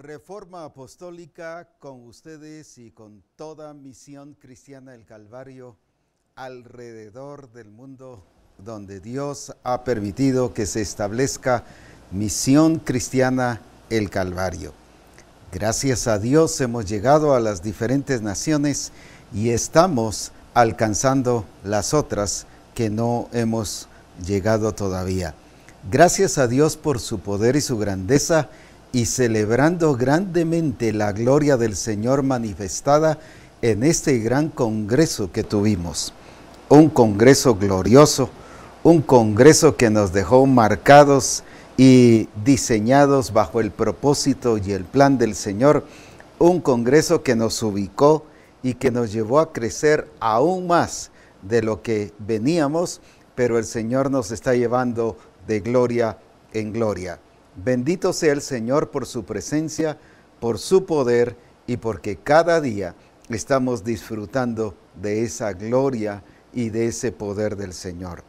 Reforma Apostólica con ustedes y con toda Misión Cristiana del Calvario alrededor del mundo donde Dios ha permitido que se establezca Misión Cristiana el Calvario. Gracias a Dios hemos llegado a las diferentes naciones y estamos alcanzando las otras que no hemos llegado todavía. Gracias a Dios por su poder y su grandeza, y celebrando grandemente la gloria del Señor manifestada en este gran congreso que tuvimos. Un congreso glorioso, un congreso que nos dejó marcados y diseñados bajo el propósito y el plan del Señor. Un congreso que nos ubicó y que nos llevó a crecer aún más de lo que veníamos, pero el Señor nos está llevando de gloria en gloria. Bendito sea el Señor por su presencia, por su poder y porque cada día estamos disfrutando de esa gloria y de ese poder del Señor.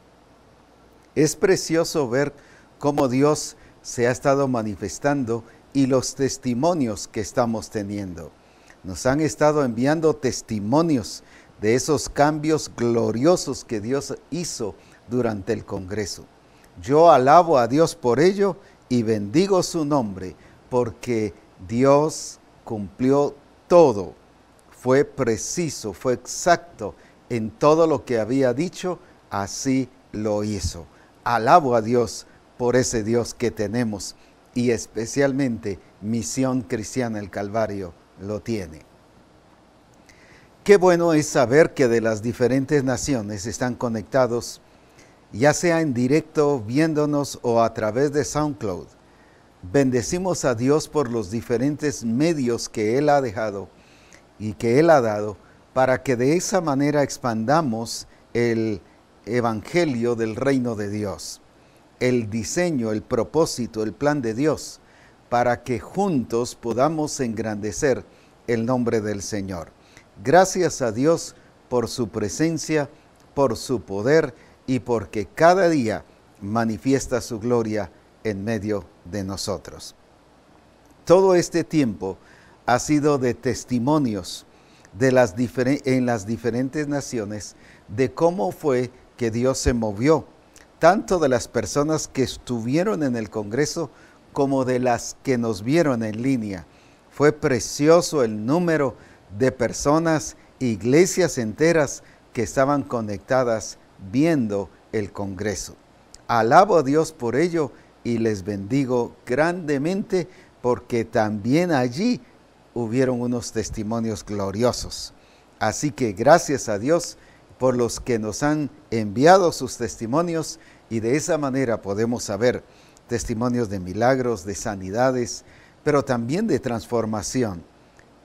Es precioso ver cómo Dios se ha estado manifestando y los testimonios que estamos teniendo. Nos han estado enviando testimonios de esos cambios gloriosos que Dios hizo durante el Congreso. Yo alabo a Dios por ello y bendigo su nombre, porque Dios cumplió todo. Fue preciso, fue exacto en todo lo que había dicho, así lo hizo. Alabo a Dios por ese Dios que tenemos y especialmente Misión Cristiana el Calvario lo tiene. Qué bueno es saber que de las diferentes naciones están conectados, ya sea en directo, viéndonos o a través de SoundCloud. Bendecimos a Dios por los diferentes medios que Él ha dejado y que Él ha dado para que de esa manera expandamos el evangelio del reino de Dios, el diseño, el propósito, el plan de Dios, para que juntos podamos engrandecer el nombre del Señor. Gracias a Dios por su presencia, por su poder y porque cada día manifiesta su gloria en medio de nosotros. Todo este tiempo ha sido de testimonios en las diferentes naciones de cómo fue que Dios se movió, tanto de las personas que estuvieron en el Congreso como de las que nos vieron en línea. Fue precioso el número de personas, iglesias enteras que estaban conectadas viendo el Congreso. Alabo a Dios por ello y les bendigo grandemente porque también allí hubieron unos testimonios gloriosos. Así que gracias a Dios por los que nos han enviado sus testimonios y de esa manera podemos saber testimonios de milagros, de sanidades, pero también de transformación.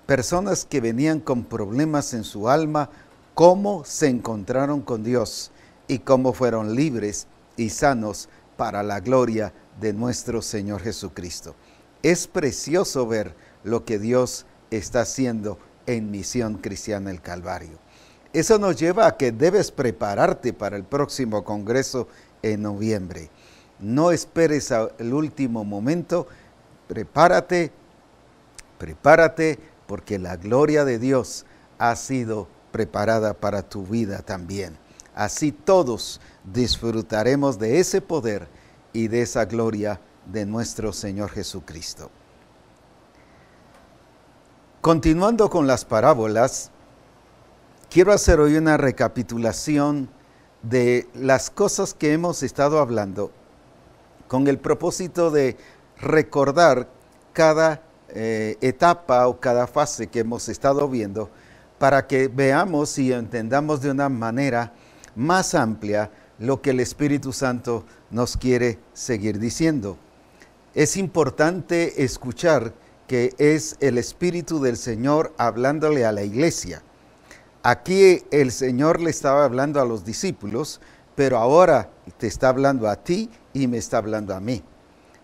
Personas que venían con problemas en su alma, cómo se encontraron con Dios y cómo fueron libres y sanos para la gloria de nuestro Señor Jesucristo. Es precioso ver lo que Dios está haciendo en Misión Cristiana el Calvario. Eso nos lleva a que debes prepararte para el próximo congreso en noviembre. No esperes al último momento, prepárate, porque la gloria de Dios ha sido preparada para tu vida también. Así todos disfrutaremos de ese poder y de esa gloria de nuestro Señor Jesucristo. Continuando con las parábolas, quiero hacer hoy una recapitulación de las cosas que hemos estado hablando con el propósito de recordar cada etapa o cada fase que hemos estado viendo para que veamos y entendamos de una manera más amplia lo que el Espíritu Santo nos quiere seguir diciendo. Es importante escuchar que es el Espíritu del Señor hablándole a la iglesia. Aquí el Señor le estaba hablando a los discípulos, pero ahora te está hablando a ti y me está hablando a mí.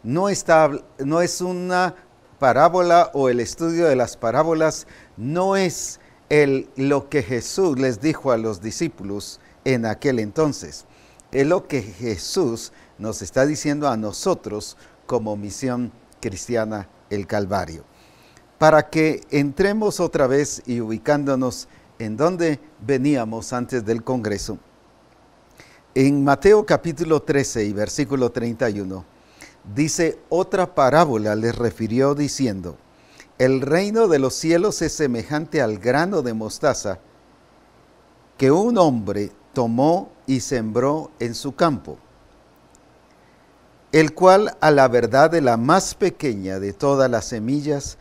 No es una parábola o el estudio de las parábolas, no es lo que Jesús les dijo a los discípulos en aquel entonces. Es lo que Jesús nos está diciendo a nosotros como Misión Cristiana el Calvario. para que entremos otra vez y ubicándonos en donde veníamos antes del Congreso. En Mateo capítulo 13 y versículo 31, dice: otra parábola les refirió diciendo: el reino de los cielos es semejante al grano de mostaza que un hombre tomó y sembró en su campo, el cual a la verdad es la más pequeña de todas las semillas,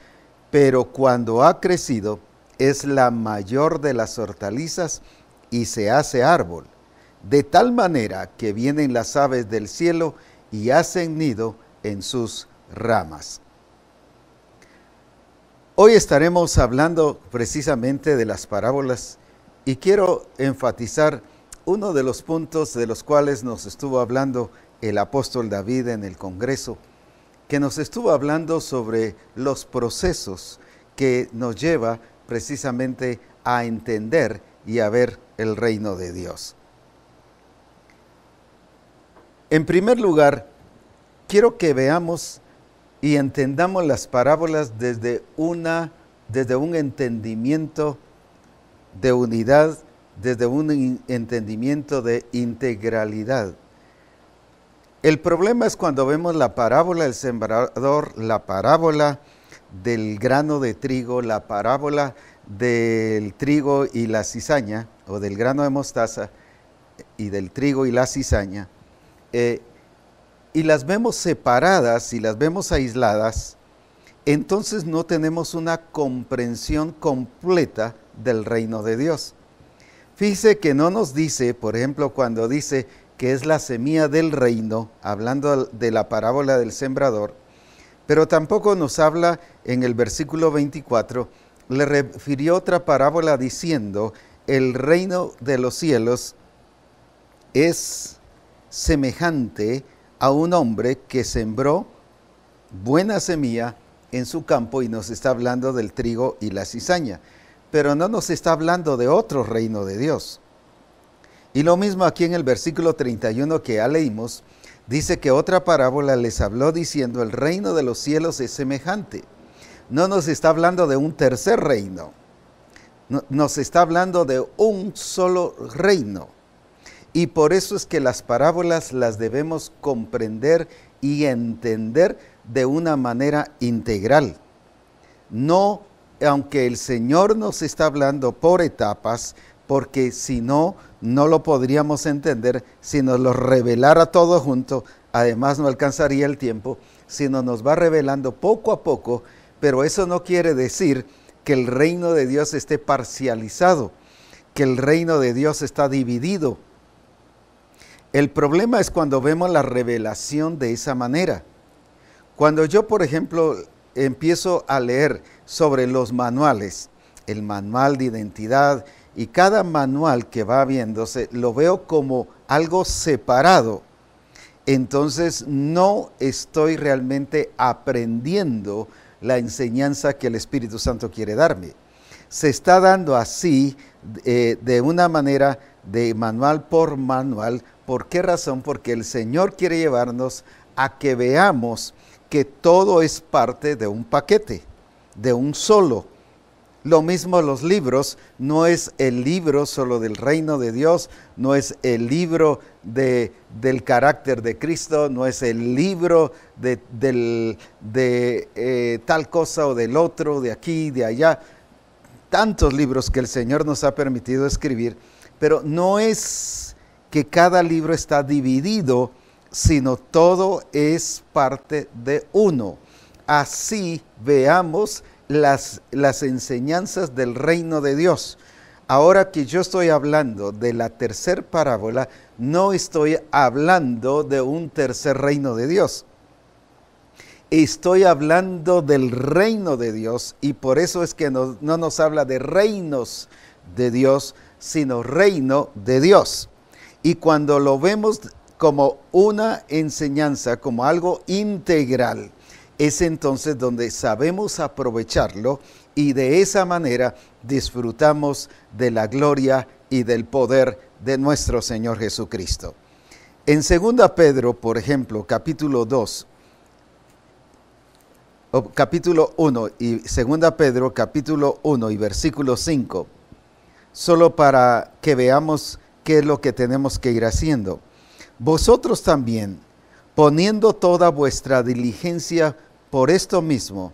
pero cuando ha crecido es la mayor de las hortalizas y se hace árbol, de tal manera que vienen las aves del cielo y hacen nido en sus ramas. Hoy estaremos hablando precisamente de las parábolas y quiero enfatizar uno de los puntos de los cuales nos estuvo hablando el apóstol David en el Congreso, que nos estuvo hablando sobre los procesos que nos lleva precisamente a entender y a ver el reino de Dios. En primer lugar, quiero que veamos y entendamos las parábolas desde un entendimiento de unidad, desde un entendimiento de integralidad. El problema es cuando vemos la parábola del sembrador, la parábola del grano de trigo, la parábola del trigo y la cizaña, o del grano de mostaza y del trigo y la cizaña, y las vemos separadas y las vemos aisladas, entonces no tenemos una comprensión completa del reino de Dios. Fíjese que no nos dice, por ejemplo, cuando dice que es la semilla del reino, hablando de la parábola del sembrador, pero tampoco nos habla en el versículo 24, le refirió otra parábola diciendo: el reino de los cielos es semejante a un hombre que sembró buena semilla en su campo, y nos está hablando del trigo y la cizaña, pero no nos está hablando de otro reino de Dios. Y lo mismo aquí en el versículo 31 que ya leímos, dice que otra parábola les habló diciendo: el reino de los cielos es semejante. No nos está hablando de un tercer reino, nos está hablando de un solo reino. Y por eso es que las parábolas las debemos comprender y entender de una manera integral. No, aunque el Señor nos está hablando por etapas, porque si no, no lo podríamos entender. Si nos lo revelara todo junto, además no alcanzaría el tiempo, sino nos va revelando poco a poco, pero eso no quiere decir que el reino de Dios esté parcializado, que el reino de Dios está dividido. El problema es cuando vemos la revelación de esa manera. Cuando yo, por ejemplo, empiezo a leer sobre los manuales, el manual de identidad, y cada manual que va viéndose lo veo como algo separado, entonces no estoy realmente aprendiendo la enseñanza que el Espíritu Santo quiere darme. Se está dando así, de una manera de manual por manual. ¿Por qué razón? Porque el Señor quiere llevarnos a que veamos que todo es parte de un paquete, de un solo. Lo mismo los libros, no es el libro solo del reino de Dios, no es el libro del carácter de Cristo, no es el libro de tal cosa o del otro, de aquí, de allá. Tantos libros que el Señor nos ha permitido escribir, pero no es que cada libro está dividido, sino todo es parte de uno. Así veamos las enseñanzas del reino de Dios. Ahora que yo estoy hablando de la tercera parábola, no estoy hablando de un tercer reino de Dios. Estoy hablando del reino de Dios, y por eso es que no nos habla de reinos de Dios, sino reino de Dios. Y cuando lo vemos como una enseñanza, como algo integral, es entonces donde sabemos aprovecharlo y de esa manera disfrutamos de la gloria y del poder de nuestro Señor Jesucristo. En 2 Pedro, por ejemplo, capítulo 2, capítulo 1 y 2 Pedro, capítulo 1 y versículo 5, solo para que veamos qué es lo que tenemos que ir haciendo. Vosotros también, poniendo toda vuestra diligencia por esto mismo,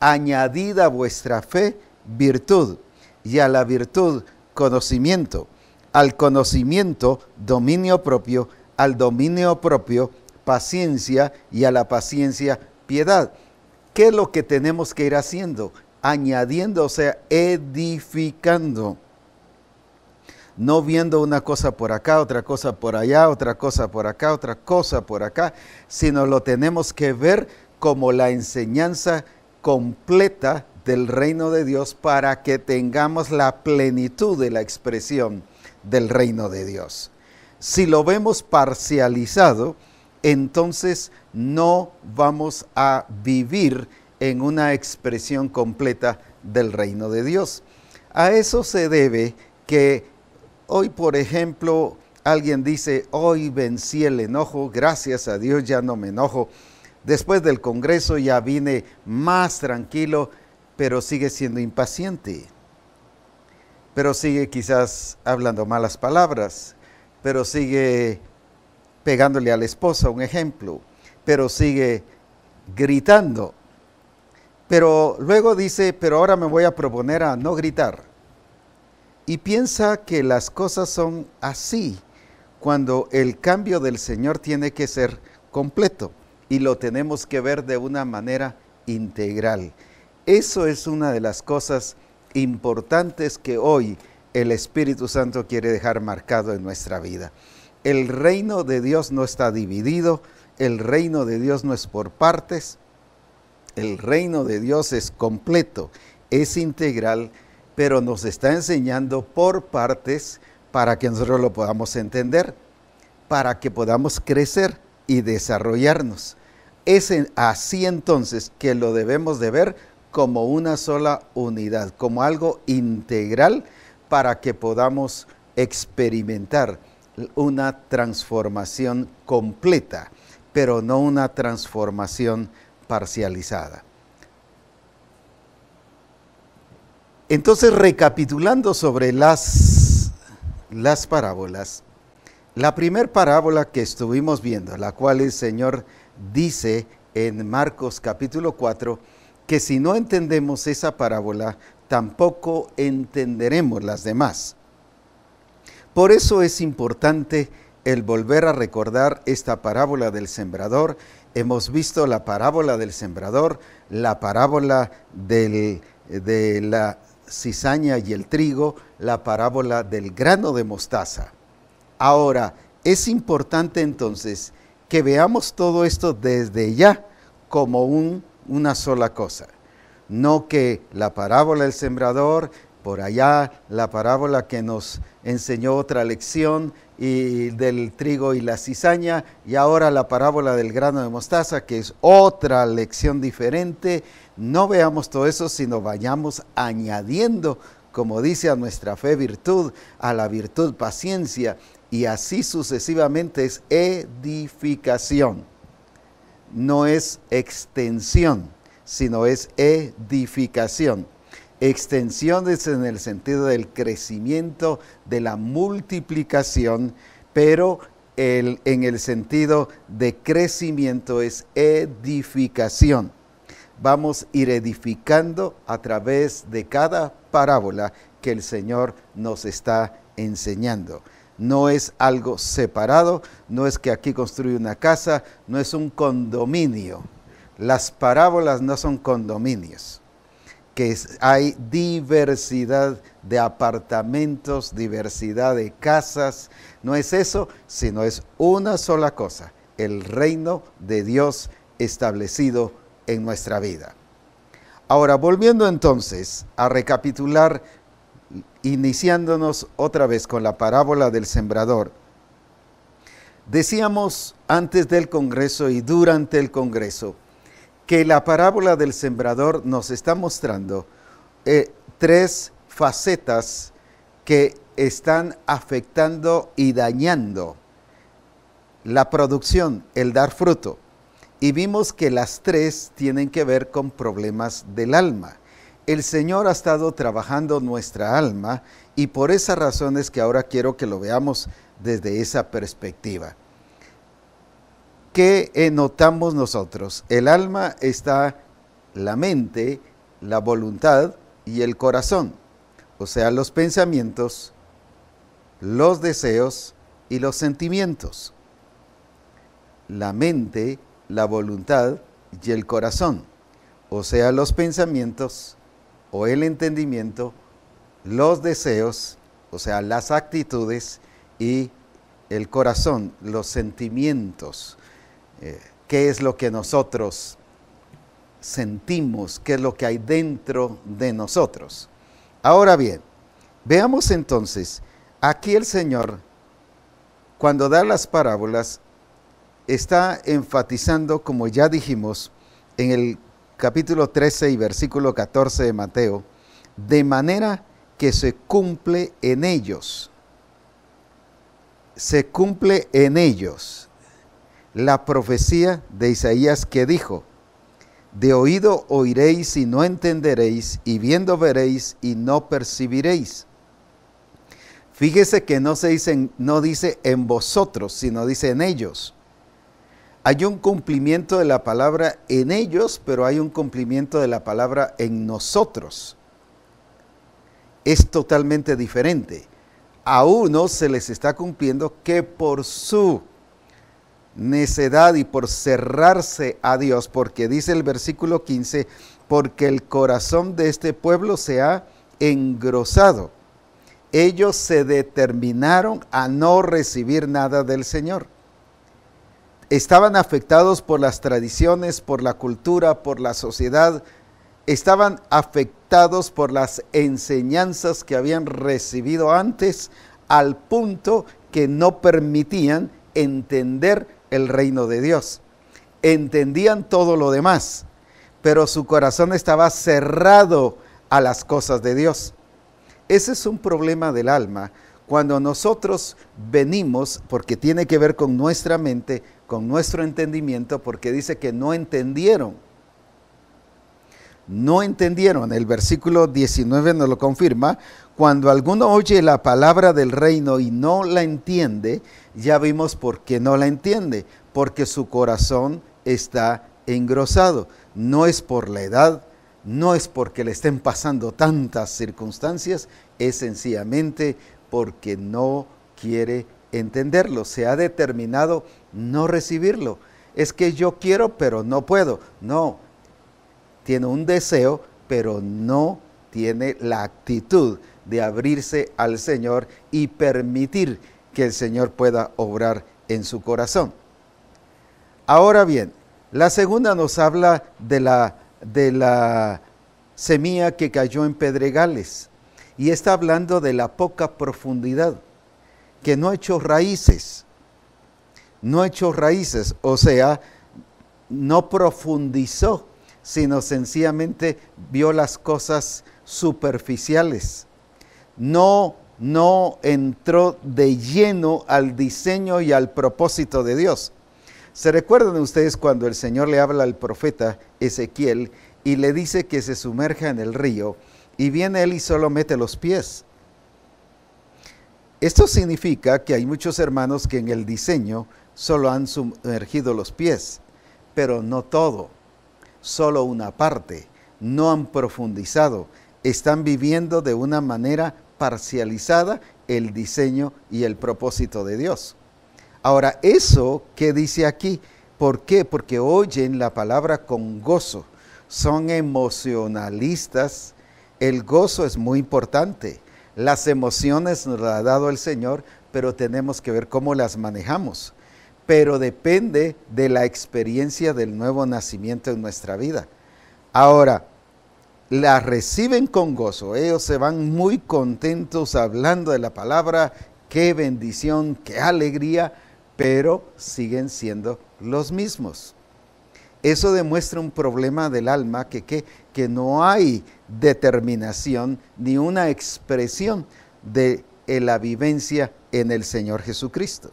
añadid a vuestra fe virtud, y a la virtud conocimiento, al conocimiento dominio propio, al dominio propio paciencia, y a la paciencia piedad. ¿Qué es lo que tenemos que ir haciendo? Añadiendo, o sea, edificando. No viendo una cosa por acá, otra cosa por allá, otra cosa por acá, otra cosa por acá, sino lo tenemos que ver como la enseñanza completa del reino de Dios para que tengamos la plenitud de la expresión del reino de Dios. Si lo vemos parcializado, entonces no vamos a vivir en una expresión completa del reino de Dios. A eso se debe que hoy, por ejemplo, alguien dice, hoy vencí el enojo, gracias a Dios ya no me enojo. Después del Congreso ya vine más tranquilo, pero sigue siendo impaciente. Pero sigue quizás hablando malas palabras, pero sigue pegándole a la esposa, un ejemplo, pero sigue gritando. Pero luego dice, pero ahora me voy a proponer a no gritar. Y piensa que las cosas son así, cuando el cambio del Señor tiene que ser completo y lo tenemos que ver de una manera integral. Eso es una de las cosas importantes que hoy el Espíritu Santo quiere dejar marcado en nuestra vida. El reino de Dios no está dividido, el reino de Dios no es por partes, el reino de Dios es completo, es integral, pero nos está enseñando por partes para que nosotros lo podamos entender, para que podamos crecer y desarrollarnos. Es así entonces que lo debemos de ver como una sola unidad, como algo integral para que podamos experimentar una transformación completa, pero no una transformación parcializada. Entonces, recapitulando sobre las parábolas, la primera parábola que estuvimos viendo, la cual el Señor dice en Marcos capítulo 4, que si no entendemos esa parábola, tampoco entenderemos las demás. Por eso es importante el volver a recordar esta parábola del sembrador. Hemos visto la parábola del sembrador, la parábola de la cizaña y el trigo, la parábola del grano de mostaza. Ahora, es importante entonces que veamos todo esto desde ya como una sola cosa. No que la parábola del sembrador, por allá la parábola que nos enseñó otra lección y del trigo y la cizaña, y ahora la parábola del grano de mostaza, que es otra lección diferente. No veamos todo eso, sino vayamos añadiendo, como dice, a nuestra fe virtud, a la virtud paciencia, y así sucesivamente. Es edificación. No es extensión, sino es edificación. Extensión es en el sentido del crecimiento, de la multiplicación, pero en el sentido de crecimiento es edificación. Vamos a ir edificando a través de cada parábola que el Señor nos está enseñando. No es algo separado, no es que aquí construye una casa, no es un condominio. Las parábolas no son condominios, que hay diversidad de apartamentos, diversidad de casas. No es eso, sino es una sola cosa, el reino de Dios establecido en nuestra vida. Ahora, volviendo entonces a recapitular, iniciándonos otra vez con la parábola del sembrador. Decíamos antes del Congreso y durante el Congreso que la parábola del sembrador nos está mostrando tres facetas que están afectando y dañando la producción, el dar fruto. y vimos que las tres tienen que ver con problemas del alma. El Señor ha estado trabajando nuestra alma y por esa razón es que ahora quiero que lo veamos desde esa perspectiva. ¿Qué notamos nosotros? El alma está la mente, la voluntad y el corazón, o sea, los pensamientos, los deseos y los sentimientos. La mente, la voluntad y el corazón, o sea, los pensamientos o el entendimiento, los deseos, o sea, las actitudes y el corazón, los sentimientos. ¿Qué es lo que nosotros sentimos? ¿Qué es lo que hay dentro de nosotros? Ahora bien, veamos entonces, aquí el Señor, cuando da las parábolas, está enfatizando, como ya dijimos, en el capítulo 13 y versículo 14 de Mateo, de manera que se cumple en ellos. Se cumple en ellos la profecía de Isaías que dijo: de oído oiréis y no entenderéis, y viendo veréis y no percibiréis. Fíjese que no dice en vosotros, sino dice en ellos. Hay un cumplimiento de la palabra en ellos, pero hay un cumplimiento de la palabra en nosotros. Es totalmente diferente. A unos se les está cumpliendo que por su necedad y por cerrarse a Dios, porque dice el versículo 15, porque el corazón de este pueblo se ha engrosado. Ellos se determinaron a no recibir nada del Señor. Estaban afectados por las tradiciones, por la cultura, por la sociedad. Estaban afectados por las enseñanzas que habían recibido antes, al punto que no permitían entender el reino de Dios. Entendían todo lo demás, pero su corazón estaba cerrado a las cosas de Dios. Ese es un problema del alma. Cuando nosotros venimos, porque tiene que ver con nuestra mente, con nuestro entendimiento, porque dice que no entendieron. No entendieron. El versículo 19 nos lo confirma. Cuando alguno oye la palabra del reino y no la entiende, ya vimos por qué no la entiende. Porque su corazón está engrosado. No es por la edad, no es porque le estén pasando tantas circunstancias, es sencillamente porque no quiere entenderlo. Se ha determinado no recibirlo. Es que yo quiero, pero no puedo. No, tiene un deseo, pero no tiene la actitud de abrirse al Señor y permitir que el Señor pueda obrar en su corazón. Ahora bien, la segunda nos habla de la semilla que cayó en pedregales y está hablando de la poca profundidad, que no ha hecho raíces. No ha hecho raíces, o sea, no profundizó, sino sencillamente vio las cosas superficiales. No entró de lleno al diseño y al propósito de Dios. ¿Se recuerdan ustedes cuando el Señor le habla al profeta Ezequiel y le dice que se sumerja en el río y viene él y solo mete los pies? Esto significa que hay muchos hermanos que en el diseño solo han sumergido los pies, pero no todo, solo una parte. No han profundizado, están viviendo de una manera parcializada el diseño y el propósito de Dios. Ahora, eso que dice aquí, ¿por qué? Porque oyen la palabra con gozo, son emocionalistas. El gozo es muy importante. Las emociones nos las ha dado el Señor, pero tenemos que ver cómo las manejamos. Pero depende de la experiencia del nuevo nacimiento en nuestra vida. Ahora, la reciben con gozo, ellos se van muy contentos hablando de la palabra, qué bendición, qué alegría, pero siguen siendo los mismos. Eso demuestra un problema del alma, que no hay determinación ni una expresión de la vivencia en el Señor Jesucristo.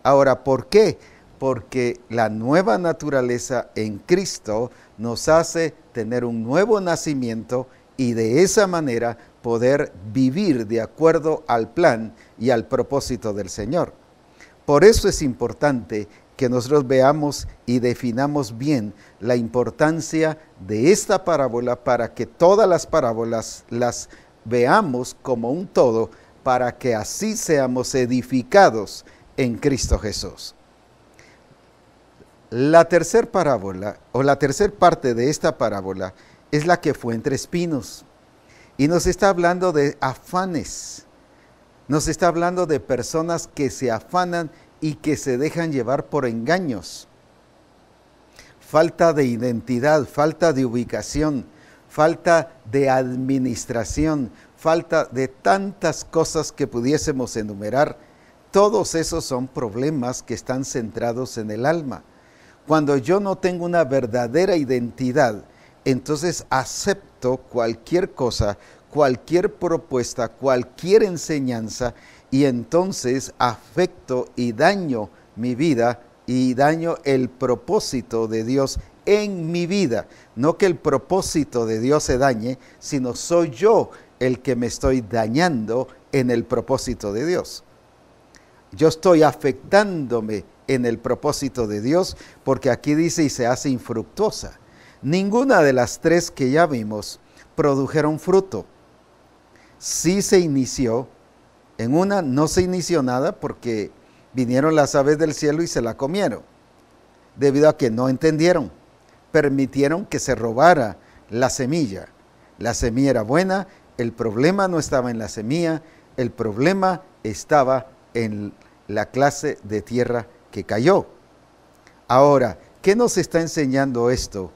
Ahora, ¿por qué? porque la nueva naturaleza en Cristo nos hace tener un nuevo nacimiento y de esa manera poder vivir de acuerdo al plan y al propósito del Señor. Por eso es importante que nosotros veamos y definamos bien la importancia de esta parábola para que todas las parábolas las veamos como un todo, para que así seamos edificados en Cristo Jesús. La tercera parábola, o la tercera parte de esta parábola, es la que fue entre espinos. Y nos está hablando de afanes. Nos está hablando de personas que se afanan y que se dejan llevar por engaños. Falta de identidad, falta de ubicación, falta de administración, falta de tantas cosas que pudiésemos enumerar. Todos esos son problemas que están centrados en el alma. Cuando yo no tengo una verdadera identidad, entonces acepto cualquier cosa, cualquier propuesta, cualquier enseñanza, y entonces afecto y daño mi vida y daño el propósito de Dios en mi vida. No que el propósito de Dios se dañe, sino soy yo el que me estoy dañando en el propósito de Dios. Yo estoy afectándome en el propósito de Dios, porque aquí dice y se hace infructuosa. Ninguna de las tres que ya vimos produjeron fruto. Sí se inició, en una no se inició nada porque vinieron las aves del cielo y se la comieron, debido a que no entendieron, permitieron que se robara la semilla. La semilla era buena, el problema no estaba en la semilla, el problema estaba en la clase de tierra que cayó. Ahora, ¿qué nos está enseñando esto?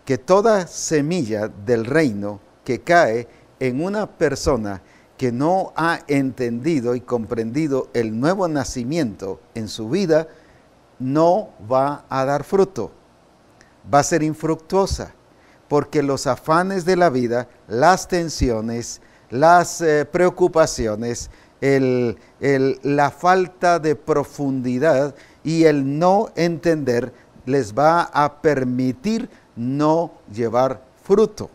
Que toda semilla del reino que cae en una persona que no ha entendido y comprendido el nuevo nacimiento en su vida, no va a dar fruto, va a ser infructuosa, porque los afanes de la vida, las tensiones, las preocupaciones, la falta de profundidad y el no entender les va a permitir no llevar fruto.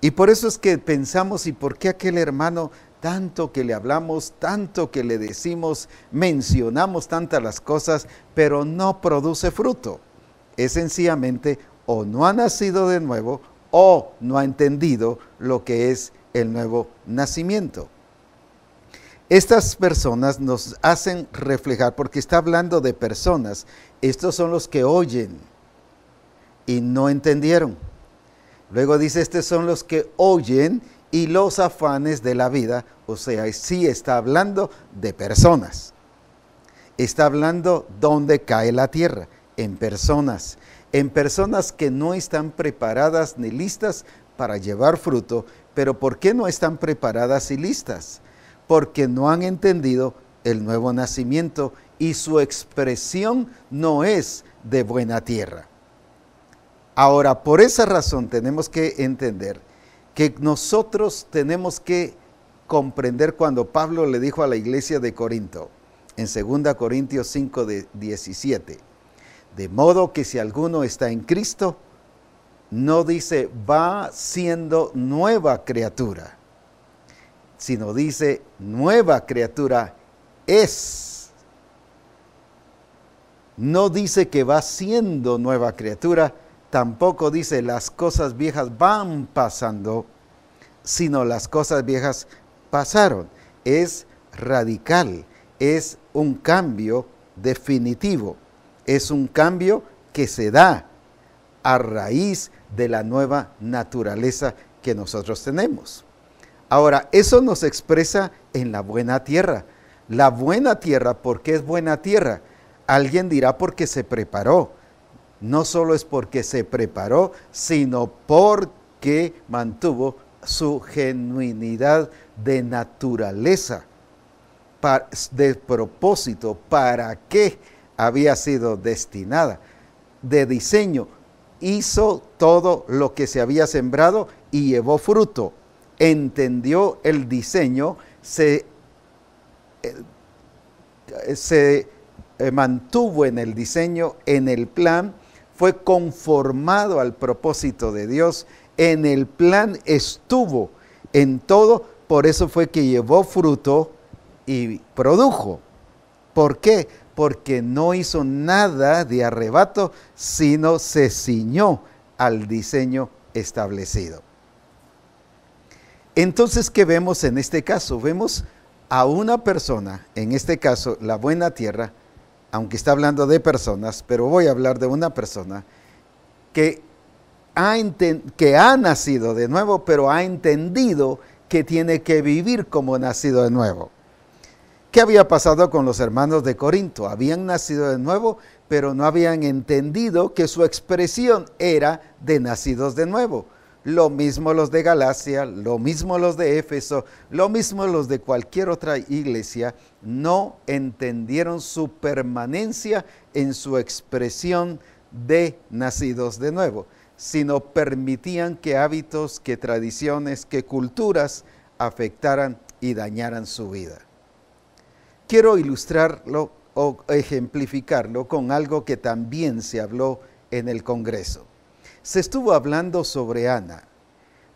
Y por eso es que pensamos, ¿y por qué aquel hermano, tanto que le hablamos, tanto que le decimos, mencionamos tantas las cosas, pero no produce fruto? Es sencillamente o no ha nacido de nuevo o no ha entendido lo que es el nuevo nacimiento. Estas personas nos hacen reflejar, porque está hablando de personas, estos son los que oyen y no entendieron. Luego dice, estos son los que oyen y los afanes de la vida, o sea, sí está hablando de personas. Está hablando dónde cae la tierra, en personas que no están preparadas ni listas para llevar fruto. Pero ¿por qué no están preparadas y listas? Porque no han entendido el nuevo nacimiento y su expresión no es de buena tierra. Ahora, por esa razón tenemos que entender que nosotros tenemos que comprender cuando Pablo le dijo a la iglesia de Corinto, en 2 Corintios 5, 17, de modo que si alguno está en Cristo, no dice va siendo nueva criatura, sino dice nueva criatura es. No dice que va siendo nueva criatura, tampoco dice las cosas viejas van pasando, sino las cosas viejas pasaron. Es radical, es un cambio definitivo, es un cambio que se da a raíz de la nueva naturaleza que nosotros tenemos. Ahora, eso nos expresa en la buena tierra. La buena tierra, ¿por qué es buena tierra? Alguien dirá porque se preparó. No solo es porque se preparó, sino porque mantuvo su genuinidad de naturaleza, de propósito, para qué había sido destinada, de diseño. Hizo todo lo que se había sembrado y llevó fruto. Entendió el diseño, se mantuvo en el diseño, en el plan, fue conformado al propósito de Dios, en el plan estuvo, en todo, por eso fue que llevó fruto y produjo. ¿Por qué? Porque no hizo nada de arrebato, sino se ciñó al diseño establecido. Entonces, ¿qué vemos en este caso? Vemos a una persona, en este caso la buena tierra, aunque está hablando de personas, pero voy a hablar de una persona que ha nacido de nuevo, pero ha entendido que tiene que vivir como nacido de nuevo. ¿Qué había pasado con los hermanos de Corinto? Habían nacido de nuevo, pero no habían entendido que su expresión era de nacidos de nuevo. Lo mismo los de Galacia, lo mismo los de Éfeso, lo mismo los de cualquier otra iglesia, no entendieron su permanencia en su expresión de nacidos de nuevo, sino permitían que hábitos, que tradiciones, que culturas afectaran y dañaran su vida. Quiero ilustrarlo o ejemplificarlo con algo que también se habló en el Congreso. Se estuvo hablando sobre Ana.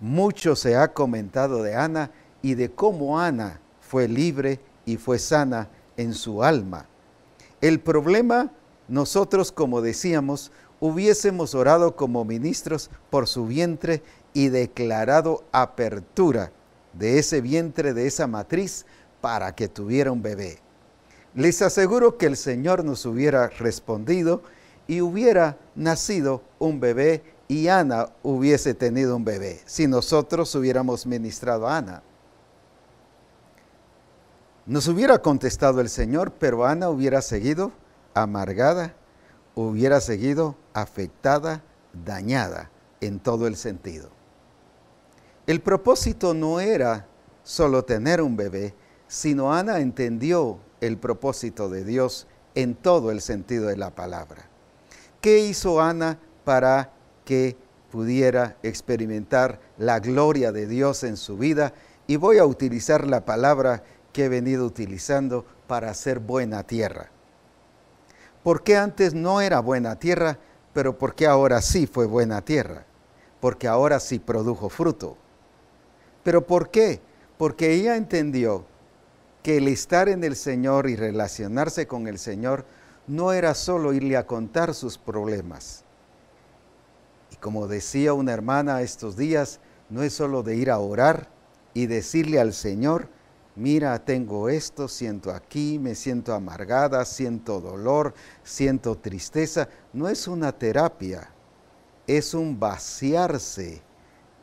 Mucho se ha comentado de Ana y de cómo Ana fue libre y fue sana en su alma. El problema, nosotros, como decíamos, hubiésemos orado como ministros por su vientre y declarado apertura de ese vientre, de esa matriz, para que tuviera un bebé. Les aseguro que el Señor nos hubiera respondido y hubiera nacido un bebé y Ana hubiese tenido un bebé, si nosotros hubiéramos ministrado a Ana. Nos hubiera contestado el Señor, pero Ana hubiera seguido amargada, hubiera seguido afectada, dañada en todo el sentido. El propósito no era solo tener un bebé, sino Ana entendió el propósito de Dios en todo el sentido de la palabra. ¿Qué hizo Ana para que pudiera experimentar la gloria de Dios en su vida? Y voy a utilizar la palabra que he venido utilizando para ser buena tierra. ¿Por qué antes no era buena tierra, pero por qué ahora sí fue buena tierra? Porque ahora sí produjo fruto. ¿Pero por qué? Porque ella entendió que el estar en el Señor y relacionarse con el Señor no era solo irle a contar sus problemas. Y como decía una hermana estos días, no es solo de ir a orar y decirle al Señor, mira, tengo esto, siento aquí, me siento amargada, siento dolor, siento tristeza. No es una terapia, es un vaciarse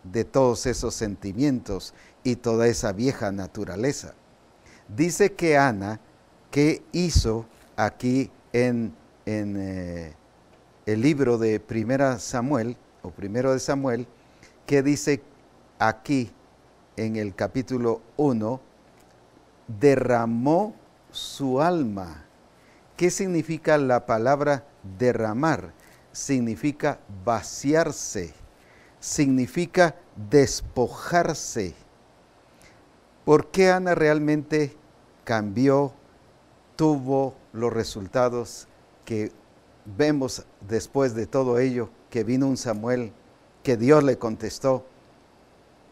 de todos esos sentimientos y toda esa vieja naturaleza. Dice que Ana, ¿qué hizo aquí en el libro de Primero de Samuel, que dice aquí en el capítulo 1, derramó su alma? ¿Qué significa la palabra derramar? Significa vaciarse, significa despojarse. ¿Por qué Ana realmente cambió, tuvo los resultados que vemos después de todo ello, que vino un Samuel, que Dios le contestó?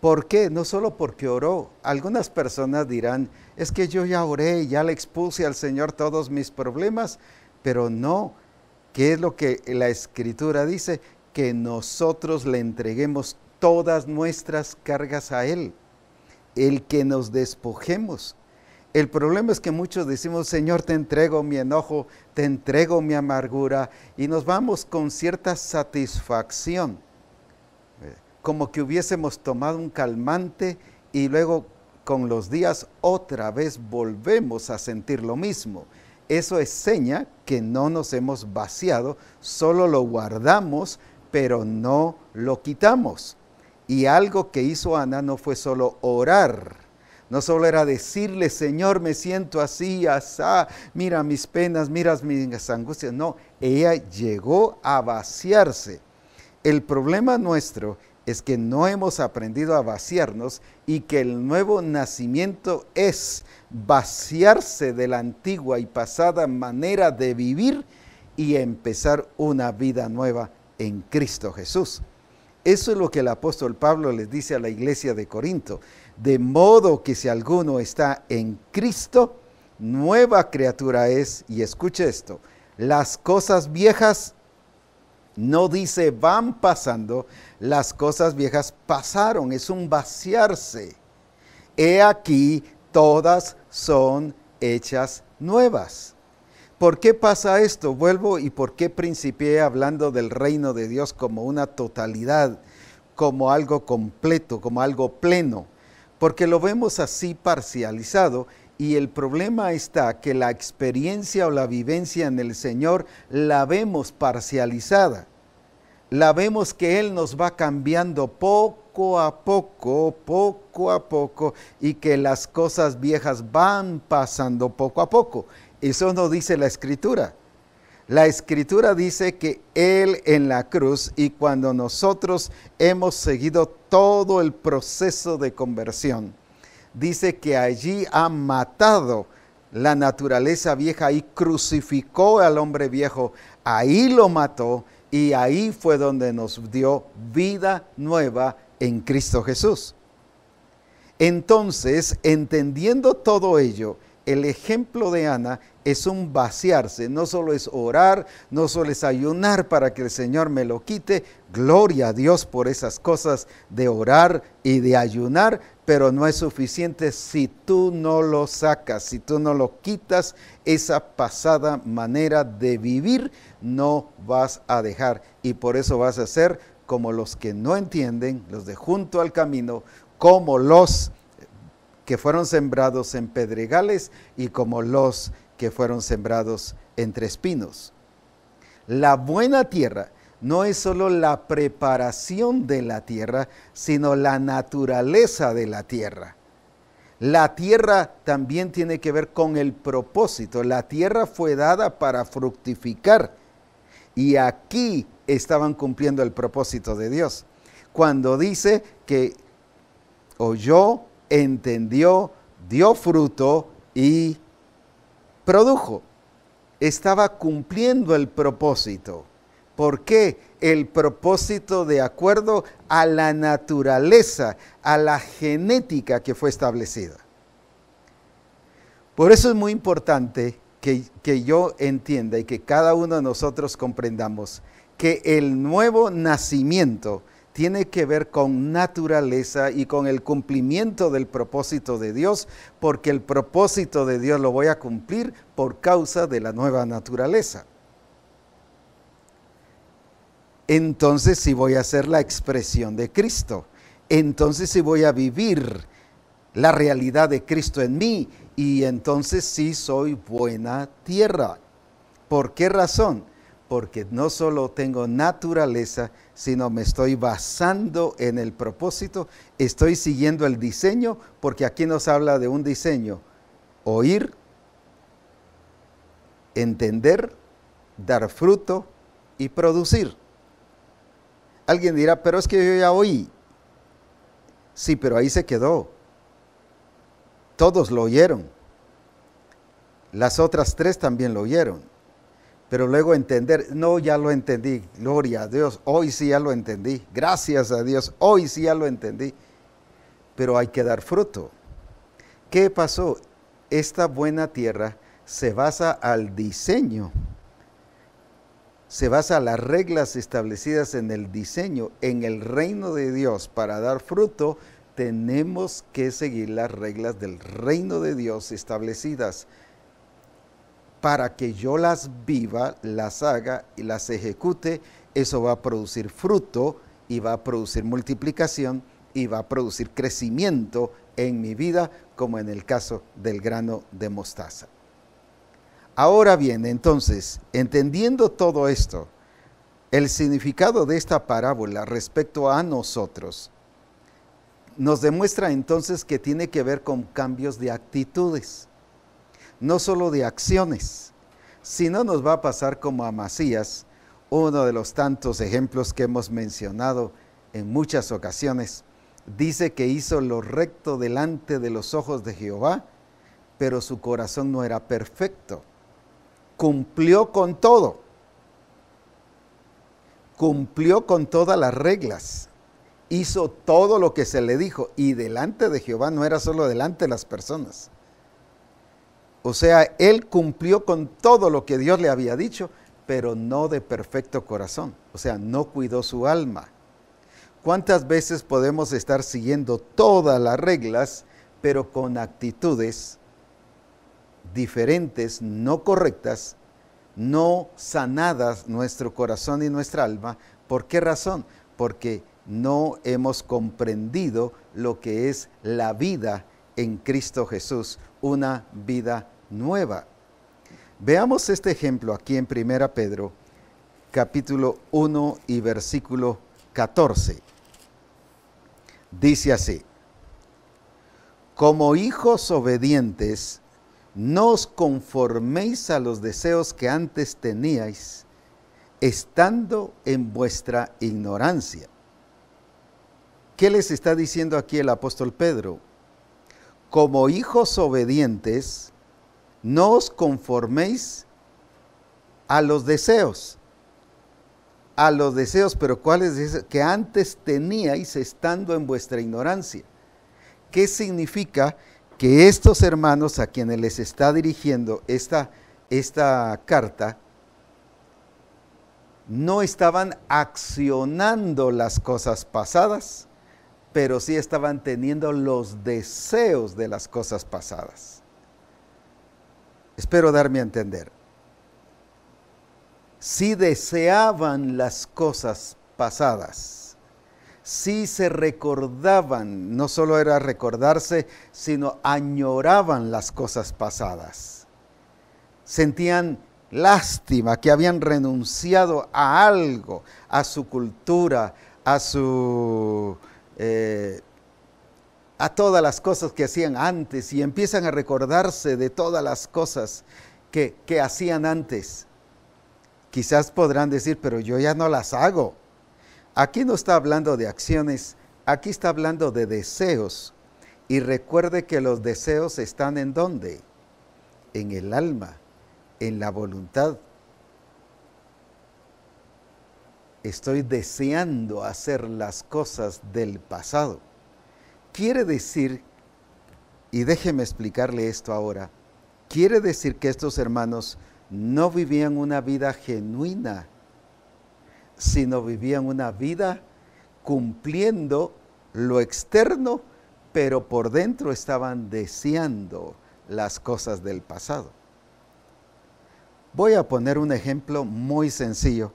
¿Por qué? No solo porque oró. Algunas personas dirán, es que yo ya oré, ya le expuse al Señor todos mis problemas, pero no. ¿Qué es lo que la Escritura dice? Que nosotros le entreguemos todas nuestras cargas a Él, el que nos despojemos. El problema es que muchos decimos, Señor, te entrego mi enojo, te entrego mi amargura, y nos vamos con cierta satisfacción, como que hubiésemos tomado un calmante y luego con los días otra vez volvemos a sentir lo mismo. Eso es seña que no nos hemos vaciado, solo lo guardamos, pero no lo quitamos. Y algo que hizo Ana no fue solo orar, no solo era decirle, Señor, me siento así, asá, mira mis penas, mira mis angustias. No, ella llegó a vaciarse. El problema nuestro es que no hemos aprendido a vaciarnos y que el nuevo nacimiento es vaciarse de la antigua y pasada manera de vivir y empezar una vida nueva en Cristo Jesús. Eso es lo que el apóstol Pablo les dice a la iglesia de Corinto. De modo que si alguno está en Cristo, nueva criatura es, y escuche esto, las cosas viejas, no dice van pasando, las cosas viejas pasaron, es un vaciarse. He aquí, todas son hechas nuevas. ¿Por qué pasa esto? Vuelvo y por qué principié hablando del reino de Dios como una totalidad, como algo completo, como algo pleno. Porque lo vemos así parcializado y el problema está que la experiencia o la vivencia en el Señor la vemos parcializada. La vemos que Él nos va cambiando poco a poco, y que las cosas viejas van pasando poco a poco. Eso no dice la Escritura. La Escritura dice que Él en la cruz, y cuando nosotros hemos seguido todo el proceso de conversión, dice que allí ha matado la naturaleza vieja y crucificó al hombre viejo. Ahí lo mató y ahí fue donde nos dio vida nueva en Cristo Jesús. Entonces, entendiendo todo ello, el ejemplo de Ana es un vaciarse, no solo es orar, no solo es ayunar para que el Señor me lo quite, gloria a Dios por esas cosas de orar y de ayunar, pero no es suficiente si tú no lo sacas, si tú no lo quitas, esa pasada manera de vivir no vas a dejar, y por eso vas a ser como los que no entienden, los de junto al camino, como los que fueron sembrados en pedregales y como los que fueron sembrados entre espinos. La buena tierra no es solo la preparación de la tierra, sino la naturaleza de la tierra. La tierra también tiene que ver con el propósito. La tierra fue dada para fructificar y aquí estaban cumpliendo el propósito de Dios. Cuando dice que oyó, entendió, dio fruto y produjo. Estaba cumpliendo el propósito. ¿Por qué? El propósito de acuerdo a la naturaleza, a la genética que fue establecida. Por eso es muy importante que yo entienda y que cada uno de nosotros comprendamos que el nuevo nacimiento tiene que ver con naturaleza y con el cumplimiento del propósito de Dios, porque el propósito de Dios lo voy a cumplir por causa de la nueva naturaleza. Entonces sí voy a ser la expresión de Cristo. Entonces sí voy a vivir la realidad de Cristo en mí, y entonces sí soy buena tierra. ¿Por qué razón? Porque no solo tengo naturaleza, sino me estoy basando en el propósito, estoy siguiendo el diseño, porque aquí nos habla de un diseño: oír, entender, dar fruto y producir. Alguien dirá, pero es que yo ya oí. Sí, pero ahí se quedó. Todos lo oyeron. Las otras tres también lo oyeron. Pero luego entender, no, ya lo entendí, gloria a Dios, hoy sí ya lo entendí, gracias a Dios, hoy sí ya lo entendí. Pero hay que dar fruto. ¿Qué pasó? Esta buena tierra se basa al diseño, se basa a las reglas establecidas en el diseño, en el reino de Dios. Para dar fruto tenemos que seguir las reglas del reino de Dios establecidas, para que yo las viva, las haga y las ejecute. Eso va a producir fruto y va a producir multiplicación y va a producir crecimiento en mi vida, como en el caso del grano de mostaza. Ahora bien, entonces, entendiendo todo esto, el significado de esta parábola respecto a nosotros nos demuestra entonces que tiene que ver con cambios de actitudes, no solo de acciones. Si no, nos va a pasar como a Amasías, uno de los tantos ejemplos que hemos mencionado en muchas ocasiones, dice que hizo lo recto delante de los ojos de Jehová, pero su corazón no era perfecto. Cumplió con todo. Cumplió con todas las reglas. Hizo todo lo que se le dijo. Y delante de Jehová no era solo delante de las personas. O sea, él cumplió con todo lo que Dios le había dicho, pero no de perfecto corazón. O sea, no cuidó su alma. ¿Cuántas veces podemos estar siguiendo todas las reglas, pero con actitudes diferentes, no correctas, no sanadas nuestro corazón y nuestra alma? ¿Por qué razón? Porque no hemos comprendido lo que es la vida en Cristo Jesús, una vida nueva. Veamos este ejemplo aquí en 1 Pedro, capítulo 1 y versículo 14. Dice así: como hijos obedientes, no os conforméis a los deseos que antes teníais, estando en vuestra ignorancia. ¿Qué les está diciendo aquí el apóstol Pedro? Como hijos obedientes, no os conforméis a los deseos. A los deseos, pero ¿cuáles deseos? Que antes teníais estando en vuestra ignorancia. ¿Qué significa? Que estos hermanos a quienes les está dirigiendo esta carta no estaban accionando las cosas pasadas, pero sí estaban teniendo los deseos de las cosas pasadas. Espero darme a entender. Sí deseaban las cosas pasadas, sí se recordaban, no solo era recordarse, sino añoraban las cosas pasadas. Sentían lástima que habían renunciado a algo, a su cultura, a todas las cosas que hacían antes, y empiezan a recordarse de todas las cosas que hacían antes. Quizás podrán decir, pero yo ya no las hago. Aquí no está hablando de acciones, aquí está hablando de deseos. Y recuerde que los deseos están ¿en dónde? En el alma, en la voluntad. Estoy deseando hacer las cosas del pasado. Quiere decir, y déjeme explicarle esto ahora, quiere decir que estos hermanos no vivían una vida genuina, sino vivían una vida cumpliendo lo externo, pero por dentro estaban deseando las cosas del pasado. Voy a poner un ejemplo muy sencillo,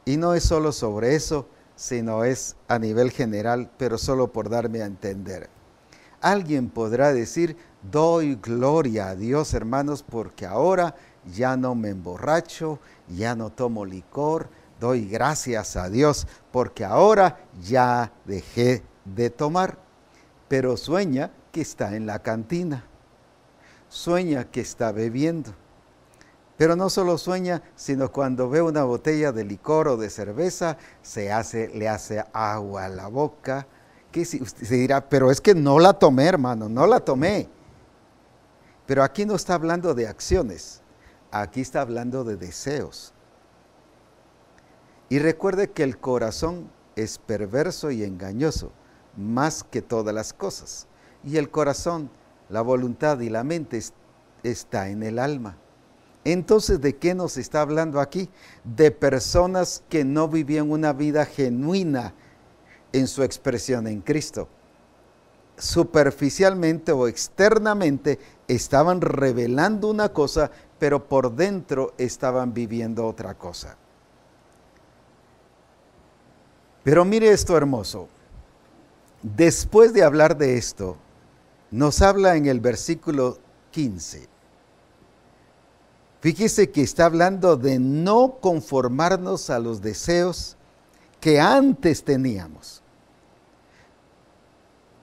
y no es solo sobre eso, sino es a nivel general, pero solo por darme a entender. Alguien podrá decir, doy gloria a Dios, hermanos, porque ahora ya no me emborracho, ya no tomo licor, doy gracias a Dios, porque ahora ya dejé de tomar. Pero sueña que está en la cantina, sueña que está bebiendo. Pero no solo sueña, sino cuando ve una botella de licor o de cerveza, le hace agua a la boca. Que si usted se dirá, pero es que no la tomé, hermano, no la tomé. Pero aquí no está hablando de acciones, aquí está hablando de deseos. Y recuerde que el corazón es perverso y engañoso, más que todas las cosas. Y el corazón, la voluntad y la mente está en el alma. Entonces, ¿de qué nos está hablando aquí? De personas que no vivían una vida genuina en su expresión en Cristo. Superficialmente o externamente estaban revelando una cosa, pero por dentro estaban viviendo otra cosa. Pero mire esto hermoso. Después de hablar de esto, nos habla en el versículo 15. Fíjese que está hablando de no conformarnos a los deseos que antes teníamos.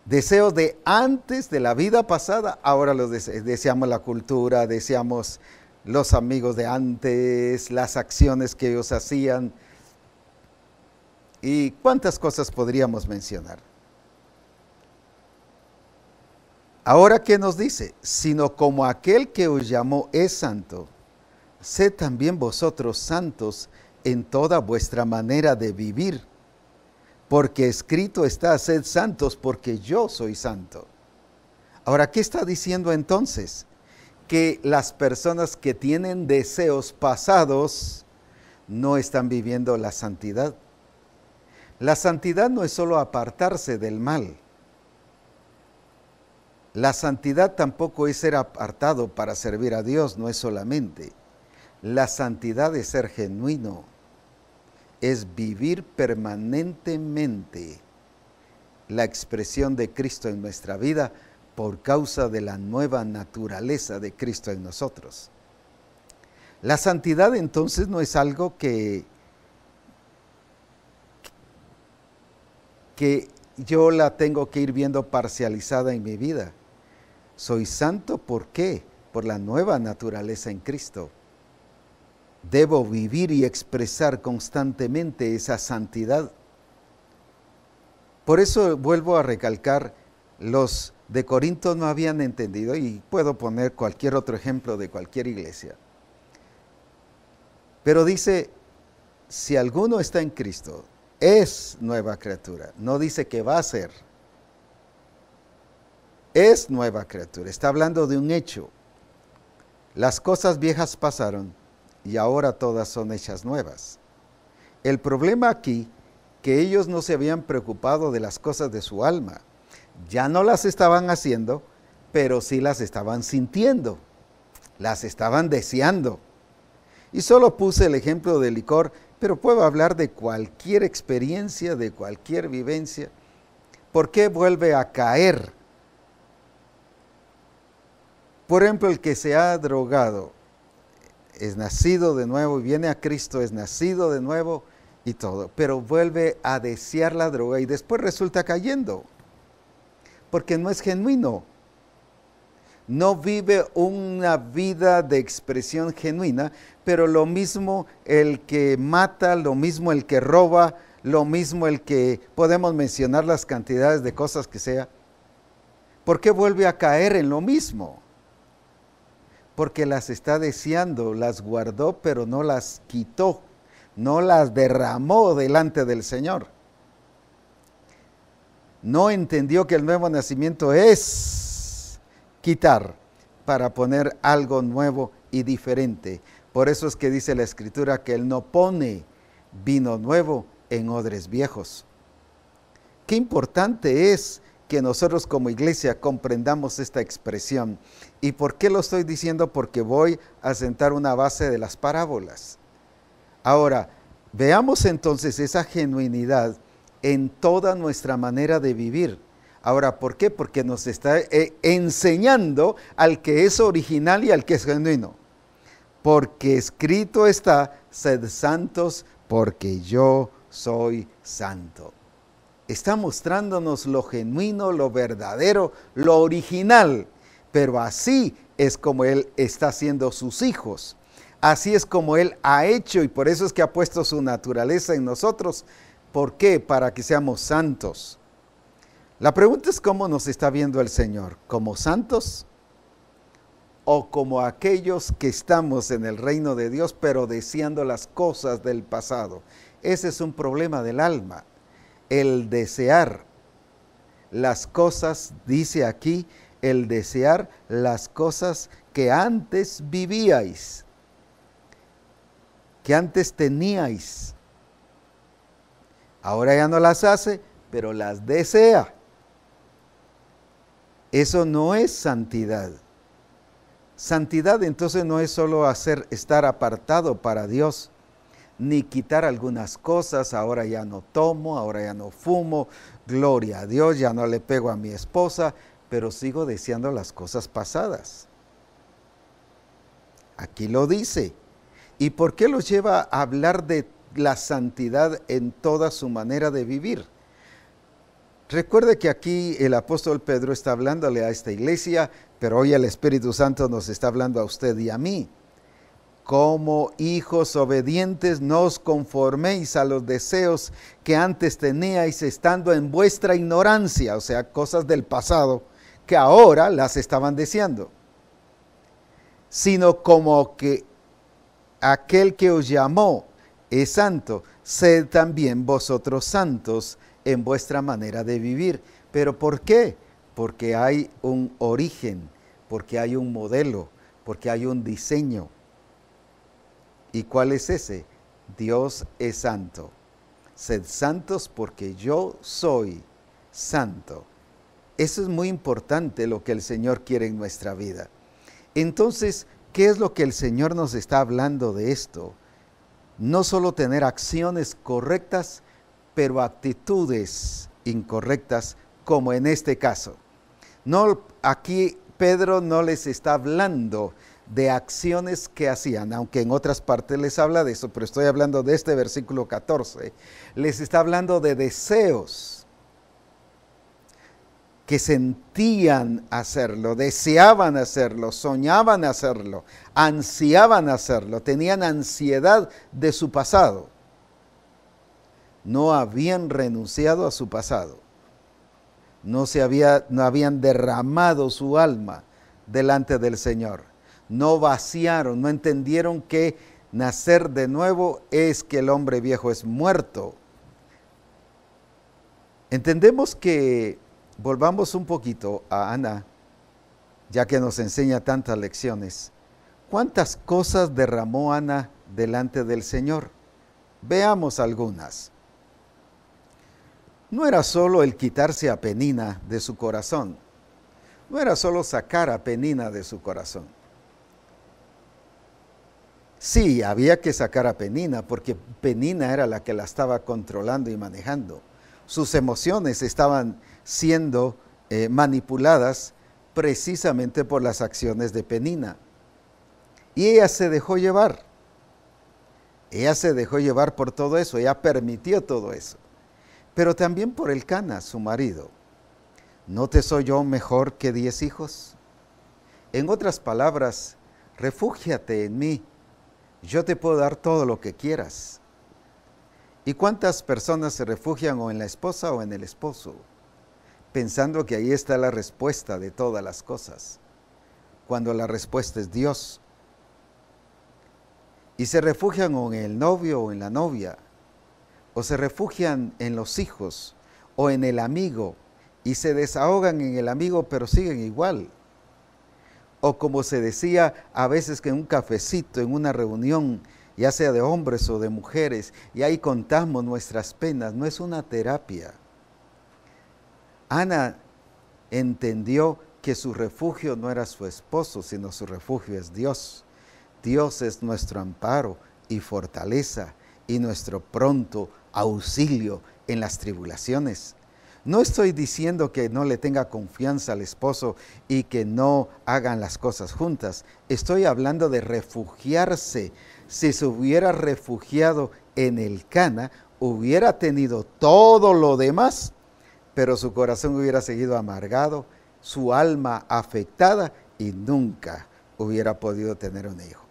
Deseos de antes, de la vida pasada, ahora los deseamos la cultura, deseamos los amigos de antes, las acciones que ellos hacían. ¿Y cuántas cosas podríamos mencionar? Ahora, ¿qué nos dice? Sino como aquel que os llamó es santo, sed también vosotros santos en toda vuestra manera de vivir, porque escrito está, sed santos porque yo soy santo. Ahora, ¿qué está diciendo entonces? Que las personas que tienen deseos pasados no están viviendo la santidad. La santidad no es solo apartarse del mal. La santidad tampoco es ser apartado para servir a Dios, no es solamente. La santidad es ser genuino, es vivir permanentemente la expresión de Cristo en nuestra vida por causa de la nueva naturaleza de Cristo en nosotros. La santidad entonces no es algo que yo la tengo que ir viendo parcializada en mi vida. Soy santo, ¿por qué? Por la nueva naturaleza en Cristo. Debo vivir y expresar constantemente esa santidad. Por eso vuelvo a recalcar, los de Corinto no habían entendido, y puedo poner cualquier otro ejemplo de cualquier iglesia. Pero dice, si alguno está en Cristo, es nueva criatura. No dice que va a ser. Es nueva criatura. Está hablando de un hecho. Las cosas viejas pasaron y ahora todas son hechas nuevas. El problema aquí, que ellos no se habían preocupado de las cosas de su alma. Ya no las estaban haciendo, pero sí las estaban sintiendo. Las estaban deseando. Y solo puse el ejemplo del licor, pero puedo hablar de cualquier experiencia, de cualquier vivencia. ¿Por qué vuelve a caer? Por ejemplo, el que se ha drogado, es nacido de nuevo y viene a Cristo, es nacido de nuevo y todo, pero vuelve a desear la droga y después resulta cayendo, porque no es genuino. No vive una vida de expresión genuina, pero lo mismo el que mata, lo mismo el que roba, lo mismo el que podemos mencionar las cantidades de cosas que sea. ¿Por qué vuelve a caer en lo mismo? Porque las está deseando, las guardó, pero no las quitó, no las derramó delante del Señor. No entendió que el nuevo nacimiento es quitar para poner algo nuevo y diferente. Por eso es que dice la Escritura que Él no pone vino nuevo en odres viejos. Qué importante es que nosotros como iglesia comprendamos esta expresión. ¿Y por qué lo estoy diciendo? Porque voy a sentar una base de las parábolas. Ahora, veamos entonces esa genuinidad en toda nuestra manera de vivir. Ahora, ¿por qué? Porque nos está enseñando al que es original y al que es genuino. Porque escrito está, sed santos porque yo soy santo. Está mostrándonos lo genuino, lo verdadero, lo original. Pero así es como Él está haciendo sus hijos. Así es como Él ha hecho y por eso es que ha puesto su naturaleza en nosotros. ¿Por qué? Para que seamos santos. La pregunta es cómo nos está viendo el Señor. ¿Como santos? ¿O como aquellos que estamos en el reino de Dios pero deseando las cosas del pasado? Ese es un problema del alma. El desear las cosas, dice aquí, el desear las cosas que antes vivíais, que antes teníais. Ahora ya no las hace, pero las desea. Eso no es santidad. Santidad entonces no es solo estar apartado para Dios, ni quitar algunas cosas. Ahora ya no tomo, ahora ya no fumo, gloria a Dios, ya no le pego a mi esposa, pero sigo deseando las cosas pasadas. Aquí lo dice. ¿Y por qué los lleva a hablar de la santidad en toda su manera de vivir? Recuerde que aquí el apóstol Pedro está hablándole a esta iglesia, pero hoy el Espíritu Santo nos está hablando a usted y a mí. como hijos obedientes, no os conforméis a los deseos que antes teníais estando en vuestra ignorancia, o sea, cosas del pasado que ahora las estaban deseando, sino como que aquel que os llamó es santo, sed también vosotros santos en vuestra manera de vivir. ¿Pero por qué? Porque hay un origen, porque hay un modelo, porque hay un diseño. ¿Y cuál es ese? Dios es santo. Sed santos porque yo soy santo. Eso es muy importante, lo que el Señor quiere en nuestra vida. Entonces, ¿qué es lo que el Señor nos está hablando de esto? No solo tener acciones correctas, pero actitudes incorrectas, como en este caso. No, aquí Pedro no les está hablando de acciones que hacían, aunque en otras partes les habla de eso, pero estoy hablando de este versículo 14. Les está hablando de deseos que sentían hacerlo, deseaban hacerlo, soñaban hacerlo, ansiaban hacerlo, tenían ansiedad de su pasado. No habían renunciado a su pasado. No habían derramado su alma delante del Señor. No vaciaron, no entendieron que nacer de nuevo es que el hombre viejo es muerto. Entendemos que, volvamos un poquito a Ana, ya que nos enseña tantas lecciones. ¿Cuántas cosas derramó Ana delante del Señor? Veamos algunas. No era solo el quitarse a Penina de su corazón. No era solo sacar a Penina de su corazón. Sí, había que sacar a Penina porque Penina era la que la estaba controlando y manejando. Sus emociones estaban siendo manipuladas precisamente por las acciones de Penina. Y ella se dejó llevar. Ella se dejó llevar por todo eso, ella permitió todo eso. Pero también por Elcana, su marido. ¿No te soy yo mejor que 10 hijos? En otras palabras, refúgiate en mí. Yo te puedo dar todo lo que quieras. ¿Y cuántas personas se refugian o en la esposa o en el esposo? Pensando que ahí está la respuesta de todas las cosas, cuando la respuesta es Dios. Y se refugian o en el novio o en la novia, o se refugian en los hijos o en el amigo, y se desahogan en el amigo, pero siguen igual. O como se decía a veces que en un cafecito, en una reunión, ya sea de hombres o de mujeres, y ahí contamos nuestras penas, no es una terapia. Ana entendió que su refugio no era su esposo, sino su refugio es Dios. Dios es nuestro amparo y fortaleza y nuestro pronto auxilio en las tribulaciones. No estoy diciendo que no le tenga confianza al esposo y que no hagan las cosas juntas. Estoy hablando de refugiarse. Si se hubiera refugiado en Elcana, hubiera tenido todo lo demás, pero su corazón hubiera seguido amargado, su alma afectada y nunca hubiera podido tener un hijo.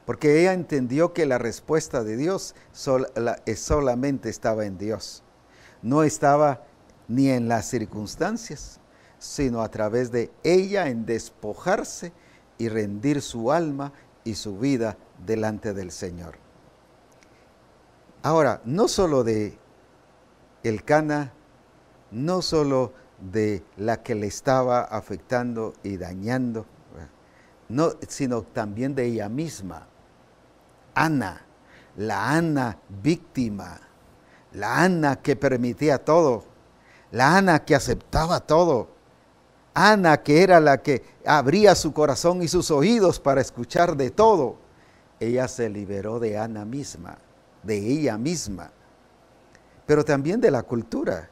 Porque ella entendió que la respuesta de Dios solamente estaba en Dios. No estaba ni en las circunstancias, sino a través de ella en despojarse y rendir su alma y su vida delante del Señor. Ahora, no solo de Elcana, no solo de la que le estaba afectando y dañando, no, sino también de ella misma. Ana, la Ana víctima, la Ana que permitía todo, la Ana que aceptaba todo, Ana que era la que abría su corazón y sus oídos para escuchar de todo. Ella se liberó de Ana misma, de ella misma, pero también de la cultura.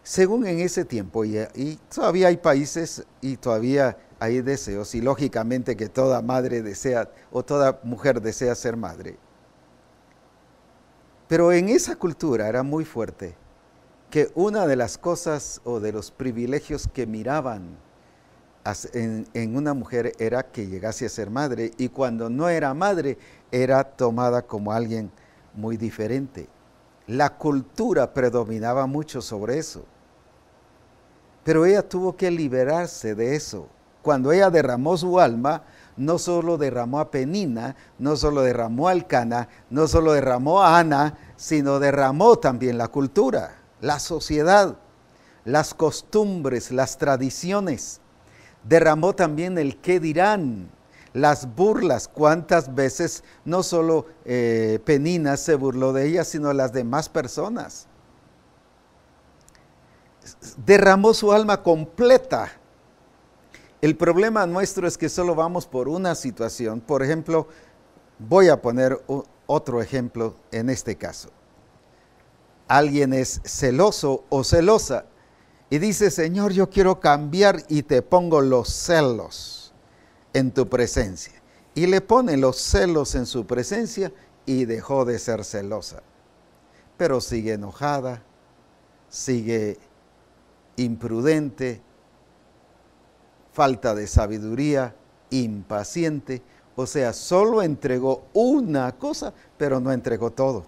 Según en ese tiempo, y todavía hay países y todavía hay deseos, y lógicamente que toda madre desea o toda mujer desea ser madre. Pero en esa cultura era muy fuerte que una de las cosas o de los privilegios que miraban en una mujer era que llegase a ser madre, y cuando no era madre era tomada como alguien muy diferente. La cultura predominaba mucho sobre eso, pero ella tuvo que liberarse de eso. Cuando ella derramó su alma, no solo derramó a Penina, no solo derramó a Elcana, no solo derramó a Ana, sino derramó también la cultura, la sociedad, las costumbres, las tradiciones. Derramó también el qué dirán, las burlas. Cuántas veces no solo Penina se burló de ella, sino las demás personas. Derramó su alma completa. El problema nuestro es que solo vamos por una situación. Por ejemplo, voy a poner otro ejemplo en este caso. Alguien es celoso o celosa y dice: Señor, yo quiero cambiar y te pongo los celos en tu presencia. Y le pone los celos en su presencia y dejó de ser celosa. Pero sigue enojada, sigue imprudente, falta de sabiduría, impaciente. O sea, solo entregó una cosa, pero no entregó todo.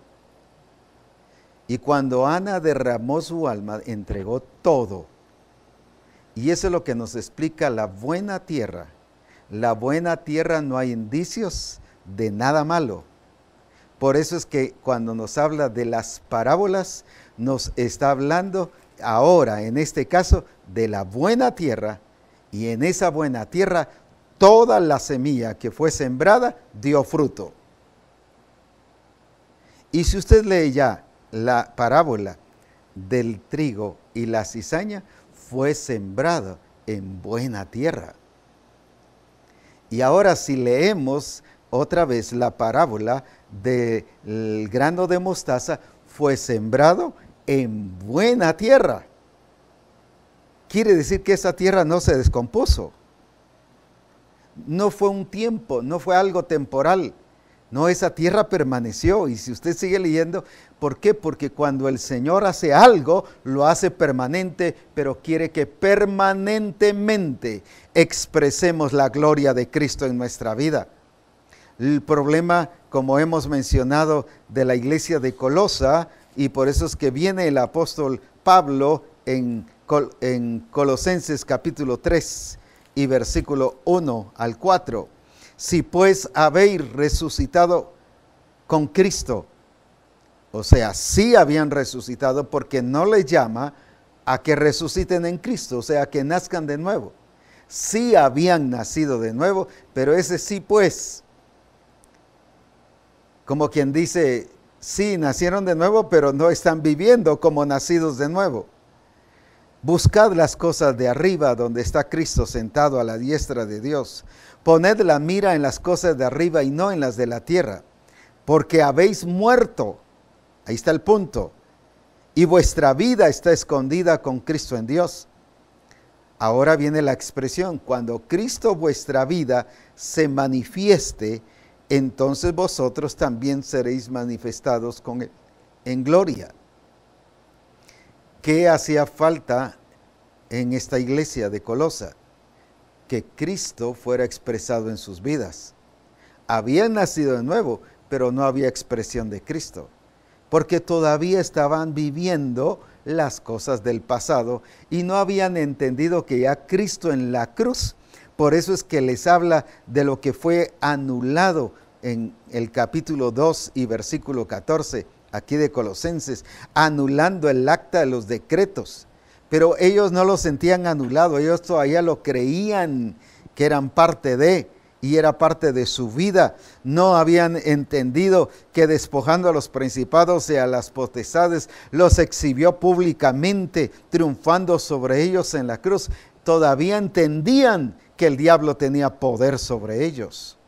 Y cuando Ana derramó su alma, entregó todo. Y eso es lo que nos explica la buena tierra. La buena tierra no hay indicios de nada malo. Por eso es que cuando nos habla de las parábolas, nos está hablando ahora, en este caso, de la buena tierra. Y en esa buena tierra, toda la semilla que fue sembrada dio fruto. Y si usted lee ya la parábola del trigo y la cizaña, fue sembrada en buena tierra. Y ahora si leemos otra vez la parábola del grano de mostaza, fue sembrado en buena tierra. Quiere decir que esa tierra no se descompuso. No fue un tiempo, no fue algo temporal. No, esa tierra permaneció. Y si usted sigue leyendo, ¿por qué? Porque cuando el Señor hace algo, lo hace permanente, pero quiere que permanentemente expresemos la gloria de Cristo en nuestra vida. El problema, como hemos mencionado, de la iglesia de Colosa, y por eso es que viene el apóstol Pablo en Colosenses capítulo 3 y versículo 1 al 4. Si pues habéis resucitado con Cristo, o sea, sí habían resucitado, porque no les llama a que resuciten en Cristo, o sea, que nazcan de nuevo. Sí habían nacido de nuevo, pero ese sí pues, como quien dice, sí nacieron de nuevo, pero no están viviendo como nacidos de nuevo. Buscad las cosas de arriba, donde está Cristo sentado a la diestra de Dios. Poned la mira en las cosas de arriba y no en las de la tierra, porque habéis muerto. Ahí está el punto. Y vuestra vida está escondida con Cristo en Dios. Ahora viene la expresión: cuando Cristo vuestra vida se manifieste, entonces vosotros también seréis manifestados con Él en gloria. ¿Qué hacía falta en esta iglesia de Colosa? Que Cristo fuera expresado en sus vidas. Habían nacido de nuevo, pero no había expresión de Cristo, porque todavía estaban viviendo las cosas del pasado y no habían entendido que ya Cristo en la cruz. Por eso es que les habla de lo que fue anulado en el capítulo 2 y versículo 14, aquí de Colosenses, anulando el acta de los decretos. Pero ellos no lo sentían anulado, ellos todavía lo creían que eran parte de, y era parte de su vida. No habían entendido que despojando a los principados y a las potestades, los exhibió públicamente, triunfando sobre ellos en la cruz. Todavía entendían que el diablo tenía poder sobre ellos.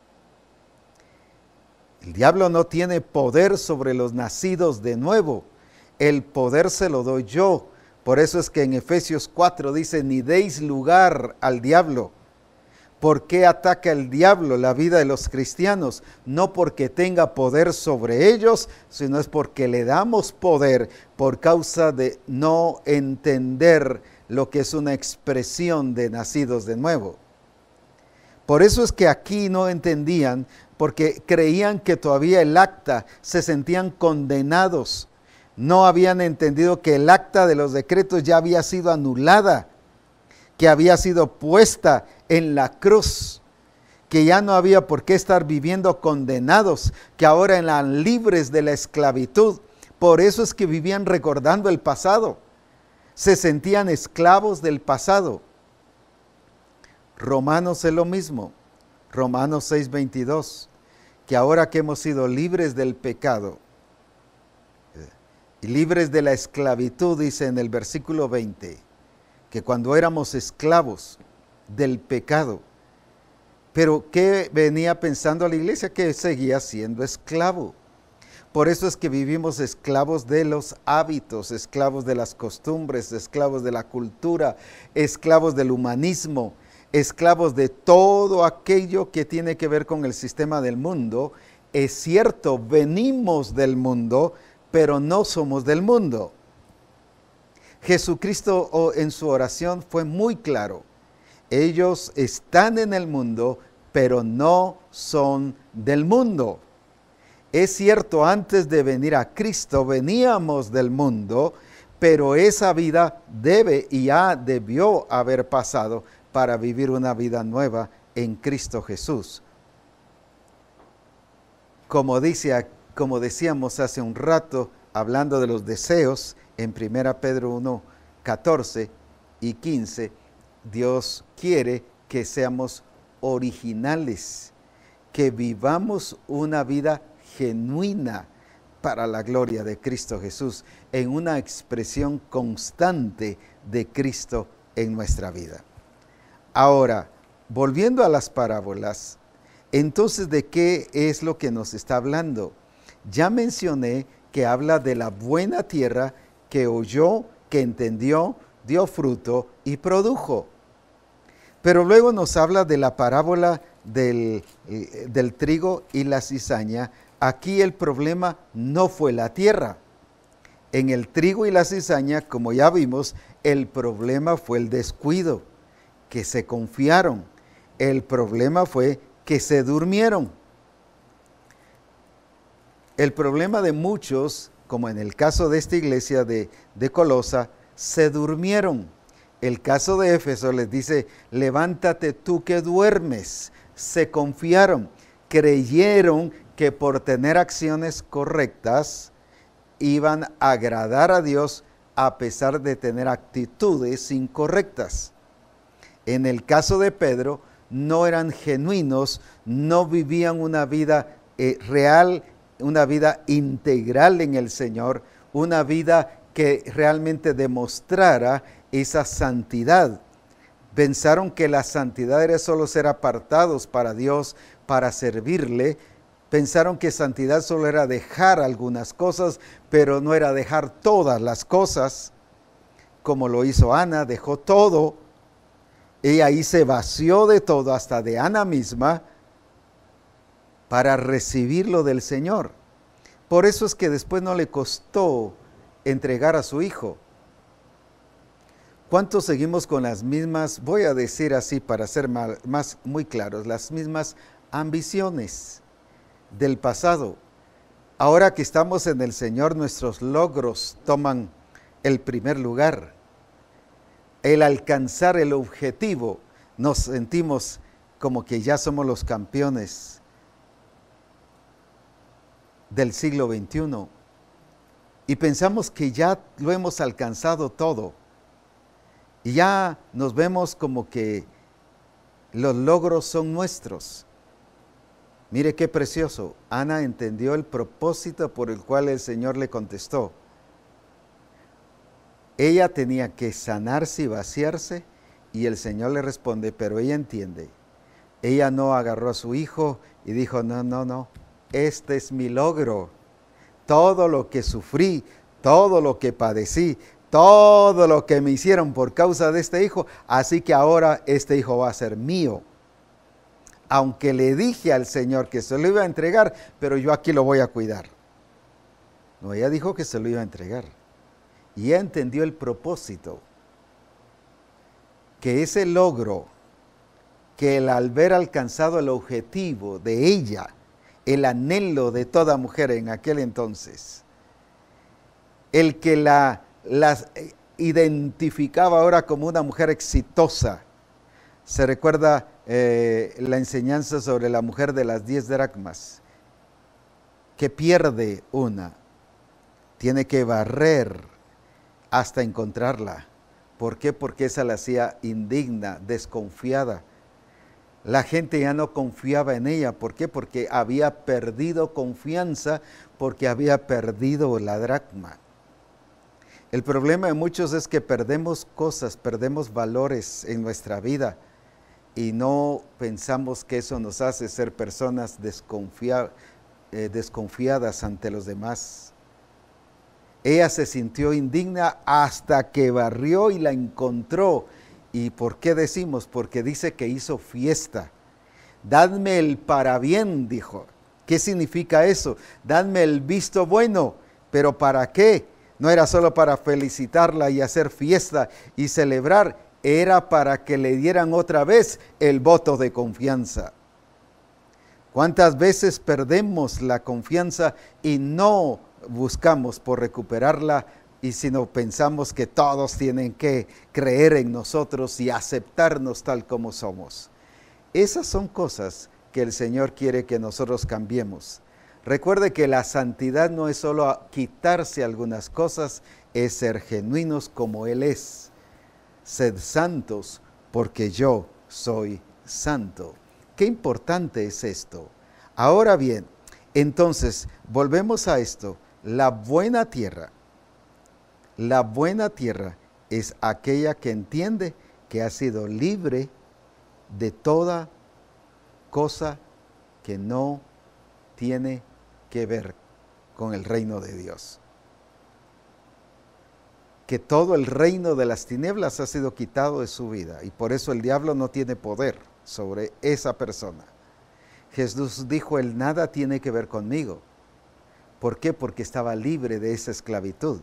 El diablo no tiene poder sobre los nacidos de nuevo. El poder se lo doy yo. Por eso es que en Efesios 4 dice: ni deis lugar al diablo. ¿Por qué ataca el diablo la vida de los cristianos? No porque tenga poder sobre ellos, sino es porque le damos poder por causa de no entender lo que es una expresión de nacidos de nuevo. Por eso es que aquí no entendían, porque creían que todavía el acta, se sentían condenados. No habían entendido que el acta de los decretos ya había sido anulada, que había sido puesta en la cruz, que ya no había por qué estar viviendo condenados, que ahora eran libres de la esclavitud. Por eso es que vivían recordando el pasado, se sentían esclavos del pasado. Romanos es lo mismo, Romanos 6:22, que ahora que hemos sido libres del pecado y libres de la esclavitud, dice en el versículo 20, que cuando éramos esclavos del pecado, pero ¿qué venía pensando la iglesia? Que seguía siendo esclavo. Por eso es que vivimos esclavos de los hábitos, esclavos de las costumbres, esclavos de la cultura, esclavos del humanismo, esclavos de todo aquello que tiene que ver con el sistema del mundo. Es cierto, venimos del mundo, pero no somos del mundo. Jesucristo en su oración fue muy claro. Ellos están en el mundo, pero no son del mundo. Es cierto, antes de venir a Cristo veníamos del mundo, pero esa vida debe y ya debió haber pasado para vivir una vida nueva en Cristo Jesús. Como decíamos hace un rato, hablando de los deseos, en 1 Pedro 1, 14 y 15, Dios quiere que seamos originales, que vivamos una vida genuina para la gloria de Cristo Jesús, en una expresión constante de Cristo en nuestra vida. Ahora, volviendo a las parábolas, entonces, ¿de qué es lo que nos está hablando? Ya mencioné que habla de la buena tierra que oyó, que entendió, dio fruto y produjo. Pero luego nos habla de la parábola del trigo y la cizaña. Aquí el problema no fue la tierra. En el trigo y la cizaña, como ya vimos, el problema fue el descuido, que se confiaron. El problema fue que se durmieron. El problema de muchos, como en el caso de esta iglesia de Colosa, se durmieron. El caso de Éfeso les dice, levántate tú que duermes. Se confiaron, creyeron que por tener acciones correctas iban a agradar a Dios a pesar de tener actitudes incorrectas. En el caso de Pedro, no eran genuinos, no vivían una vida real, una vida integral en el Señor, una vida que realmente demostrara esa santidad. Pensaron que la santidad era solo ser apartados para Dios, para servirle. Pensaron que santidad solo era dejar algunas cosas, pero no era dejar todas las cosas, como lo hizo Ana, dejó todo. Ella ahí se vació de todo, hasta de Ana misma, para recibirlo del Señor. Por eso es que después no le costó entregar a su hijo. ¿Cuántos seguimos con las mismas, voy a decir así para ser más muy claros, las mismas ambiciones del pasado? Ahora que estamos en el Señor, nuestros logros toman el primer lugar. El alcanzar el objetivo, nos sentimos como que ya somos los campeones del siglo XXI y pensamos que ya lo hemos alcanzado todo y ya nos vemos como que los logros son nuestros. Mire qué precioso, Ana entendió el propósito por el cual el Señor le contestó. Ella tenía que sanarse y vaciarse y el Señor le responde, pero ella entiende. Ella no agarró a su hijo y dijo, no, este es mi logro. Todo lo que sufrí, todo lo que padecí, todo lo que me hicieron por causa de este hijo, así que ahora este hijo va a ser mío. Aunque le dije al Señor que se lo iba a entregar, pero yo aquí lo voy a cuidar. No, ella dijo que se lo iba a entregar. Y ella entendió el propósito. que ese logro, que el haber alcanzado el objetivo de ella, el anhelo de toda mujer en aquel entonces, el que la identificaba ahora como una mujer exitosa. Se recuerda la enseñanza sobre la mujer de las 10 dracmas, que pierde una, tiene que barrer hasta encontrarla. ¿Por qué? Porque esa la hacía indigna, desconfiada. La gente ya no confiaba en ella. ¿Por qué? Porque había perdido confianza, porque había perdido la dracma. El problema de muchos es que perdemos cosas, perdemos valores en nuestra vida y no pensamos que eso nos hace ser personas desconfiadas ante los demás. Ella se sintió indigna hasta que barrió y la encontró. ¿Y por qué decimos? Porque dice que hizo fiesta. Dadme el parabién, dijo. ¿Qué significa eso? Dadme el visto bueno. ¿Pero para qué? No era solo para felicitarla y hacer fiesta y celebrar, era para que le dieran otra vez el voto de confianza. ¿Cuántas veces perdemos la confianza y no buscamos por recuperarla, y sino pensamos que todos tienen que creer en nosotros y aceptarnos tal como somos? Esas son cosas que el Señor quiere que nosotros cambiemos. Recuerde que la santidad no es solo quitarse algunas cosas, es ser genuinos como Él es. Sed santos porque yo soy santo. Qué importante es esto. Ahora bien, entonces, volvemos a esto. La buena tierra es aquella que entiende que ha sido libre de toda cosa que no tiene que ver con el reino de Dios. Que todo el reino de las tinieblas ha sido quitado de su vida y por eso el diablo no tiene poder sobre esa persona. Jesús dijo, el nada tiene que ver conmigo. ¿Por qué? Porque estaba libre de esa esclavitud.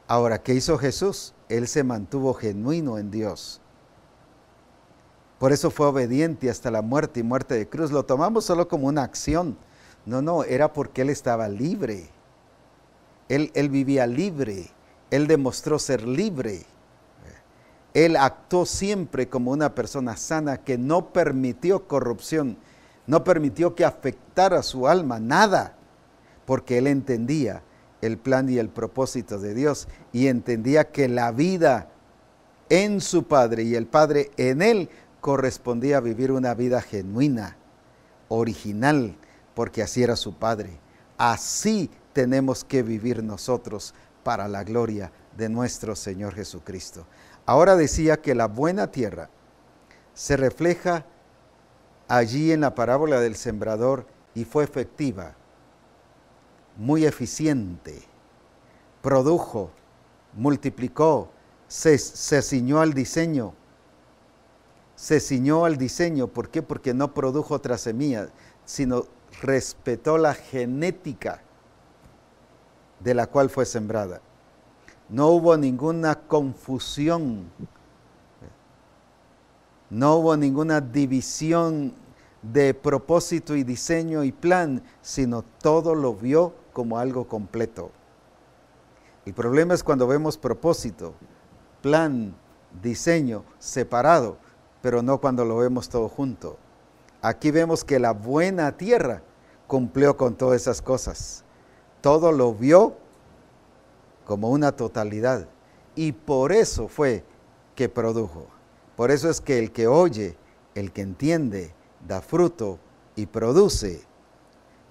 Ahora, ¿qué hizo Jesús? Él se mantuvo genuino en Dios. Por eso fue obediente hasta la muerte y muerte de cruz. Lo tomamos solo como una acción. No, era porque Él estaba libre. Él vivía libre. Él demostró ser libre. Él actuó siempre como una persona sana que no permitió corrupción, no permitió que afectara su alma, nada, porque Él entendía el plan y el propósito de Dios y entendía que la vida en su Padre y el Padre en Él correspondía a vivir una vida genuina, original, porque así era su Padre. Así tenemos que vivir nosotros para la gloria de nuestro Señor Jesucristo. Ahora decía que la buena tierra se refleja allí en la parábola del sembrador y fue efectiva, muy eficiente, produjo, multiplicó, se ciñó al diseño. Se ciñó al diseño, ¿por qué? Porque no produjo otra semilla, sino respetó la genética de la cual fue sembrada. No hubo ninguna confusión, no hubo ninguna división de propósito y diseño y plan, sino todo lo vio como algo completo. El problema es cuando vemos propósito, plan, diseño separado, pero no cuando lo vemos todo junto. Aquí vemos que la buena tierra cumplió con todas esas cosas. Todo lo vio como una totalidad y por eso fue que produjo. Por eso es que el que oye, el que entiende, da fruto y produce.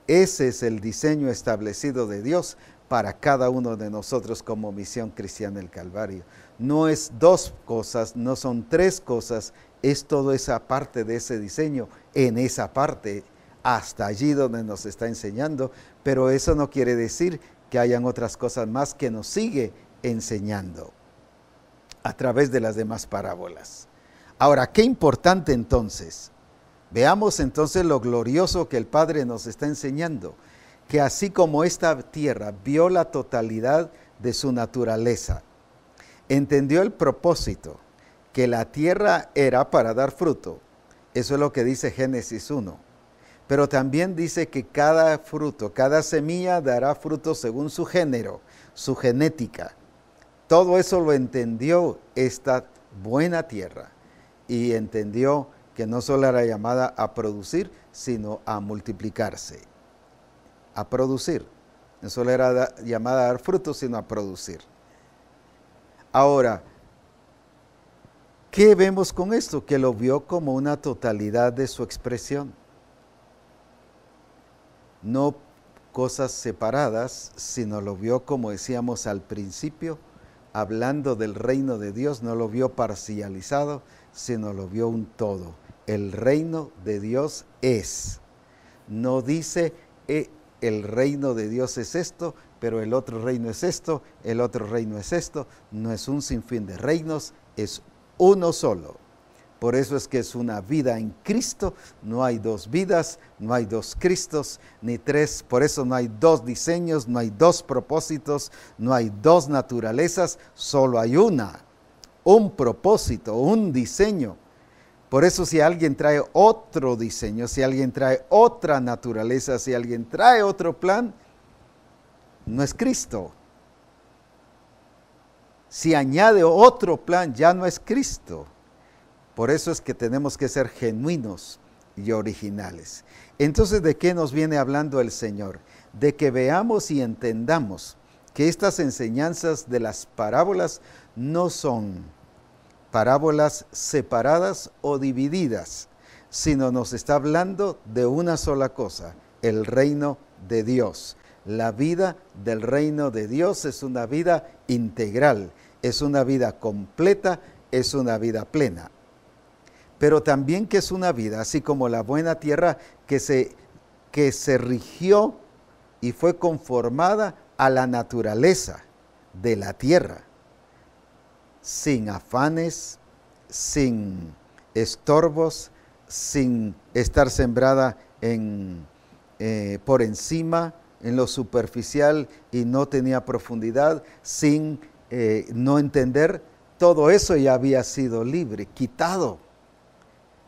Ese es el diseño establecido de Dios para cada uno de nosotros como Misión Cristiana del Calvario. No es dos cosas, no son tres cosas, es toda esa parte de ese diseño, en esa parte, hasta allí donde nos está enseñando, pero eso no quiere decir que hayan otras cosas más que nos sigue enseñando a través de las demás parábolas. Ahora, qué importante entonces. Veamos entonces lo glorioso que el Padre nos está enseñando, que así como esta tierra vio la totalidad de su naturaleza, entendió el propósito, que la tierra era para dar fruto. Eso es lo que dice Génesis 1. Pero también dice que cada fruto, cada semilla dará fruto según su género, su genética. Todo eso lo entendió esta buena tierra y entendió que no solo era llamada a producir, sino a multiplicarse, a producir. No solo era llamada a dar frutos, sino a producir. Ahora, ¿qué vemos con esto? Que lo vio como una totalidad de su expresión. No cosas separadas, sino lo vio, como decíamos al principio, hablando del reino de Dios, no lo vio parcializado, sino lo vio un todo. El reino de Dios es. No dice, el reino de Dios es esto, pero el otro reino es esto, el otro reino es esto. No es un sinfín de reinos, es uno solo. Por eso es que es una vida en Cristo, no hay dos vidas, no hay dos Cristos, ni tres, por eso no hay dos diseños, no hay dos propósitos, no hay dos naturalezas, solo hay una, un propósito, un diseño. Por eso si alguien trae otro diseño, si alguien trae otra naturaleza, si alguien trae otro plan, no es Cristo. Si añade otro plan, ya no es Cristo. Por eso es que tenemos que ser genuinos y originales. Entonces, ¿de qué nos viene hablando el Señor? De que veamos y entendamos que estas enseñanzas de las parábolas no son parábolas separadas o divididas, sino nos está hablando de una sola cosa, el reino de Dios. La vida del reino de Dios es una vida integral, es una vida completa, es una vida plena. Pero también que es una vida, así como la buena tierra que se rigió y fue conformada a la naturaleza de la tierra, sin afanes, sin estorbos, sin estar sembrada por encima, en lo superficial y no tenía profundidad, sin no entender, todo eso ya había sido libre, quitado.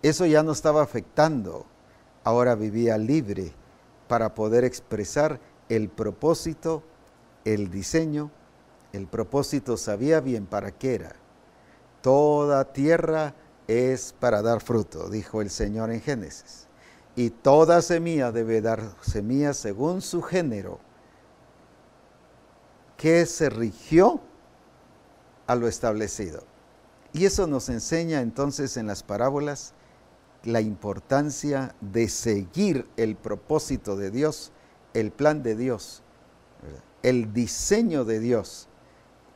Eso ya no estaba afectando, ahora vivía libre para poder expresar el propósito, el diseño. El propósito sabía bien para qué era. Toda tierra es para dar fruto, dijo el Señor en Génesis. Y toda semilla debe dar semilla según su género, que se rigió a lo establecido. Y eso nos enseña entonces en las parábolas la importancia de seguir el propósito de Dios, el plan de Dios, el diseño de Dios,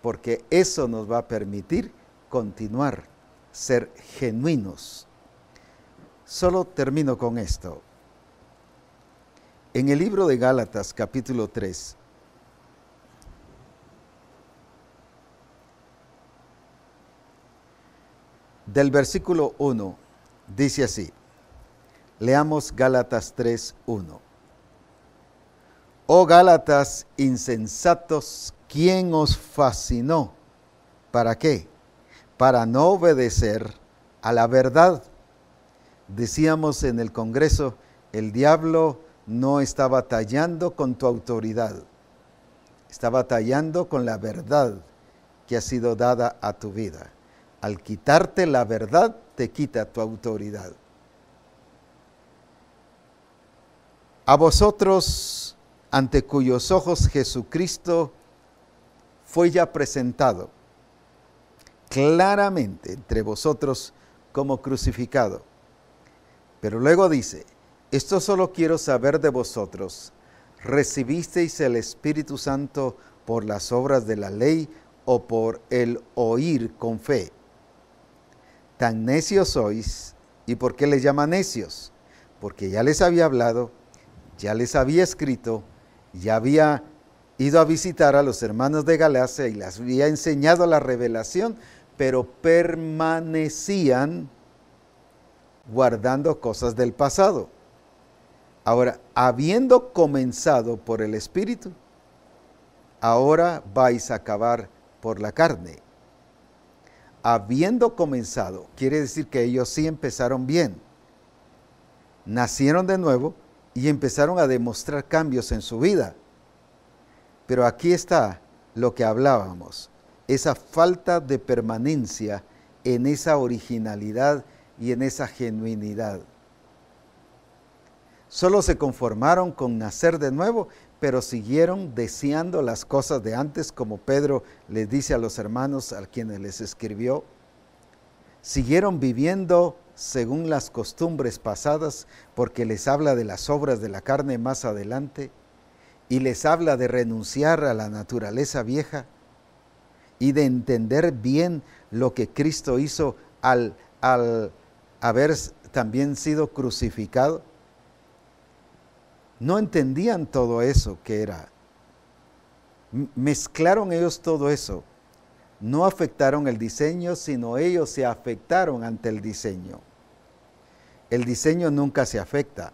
porque eso nos va a permitir continuar, ser genuinos. Solo termino con esto. En el libro de Gálatas, capítulo 3, del versículo 1, dice así, leamos Gálatas 3:1. Oh Gálatas insensatos, ¿quién os fascinó? ¿Para qué? Para no obedecer a la verdad. Decíamos en el Congreso, el diablo no está batallando con tu autoridad, está batallando con la verdad que ha sido dada a tu vida. Al quitarte la verdad, te quita tu autoridad. A vosotros, ante cuyos ojos Jesucristo fue ya presentado claramente entre vosotros como crucificado. Pero luego dice, esto solo quiero saber de vosotros, ¿recibisteis el Espíritu Santo por las obras de la ley o por el oír con fe? Tan necios sois. ¿Y por qué les llama necios? Porque ya les había hablado, ya les había escrito, ya había ido a visitar a los hermanos de Galacia y les había enseñado la revelación, pero permanecían guardando cosas del pasado. Ahora, habiendo comenzado por el Espíritu, ahora vais a acabar por la carne. habiendo comenzado, quiere decir que ellos sí empezaron bien. Nacieron de nuevo y empezaron a demostrar cambios en su vida. Pero aquí está lo que hablábamos, esa falta de permanencia en esa originalidad y en esa genuinidad. Solo se conformaron con nacer de nuevo, pero siguieron deseando las cosas de antes, como Pedro les dice a los hermanos a quienes les escribió. Siguieron viviendo según las costumbres pasadas, porque les habla de las obras de la carne más adelante, y les habla de renunciar a la naturaleza vieja y de entender bien lo que Cristo hizo al haber también sido crucificado. No entendían todo eso que era. Mezclaron ellos todo eso. No afectaron el diseño, sino ellos se afectaron ante el diseño. El diseño nunca se afecta,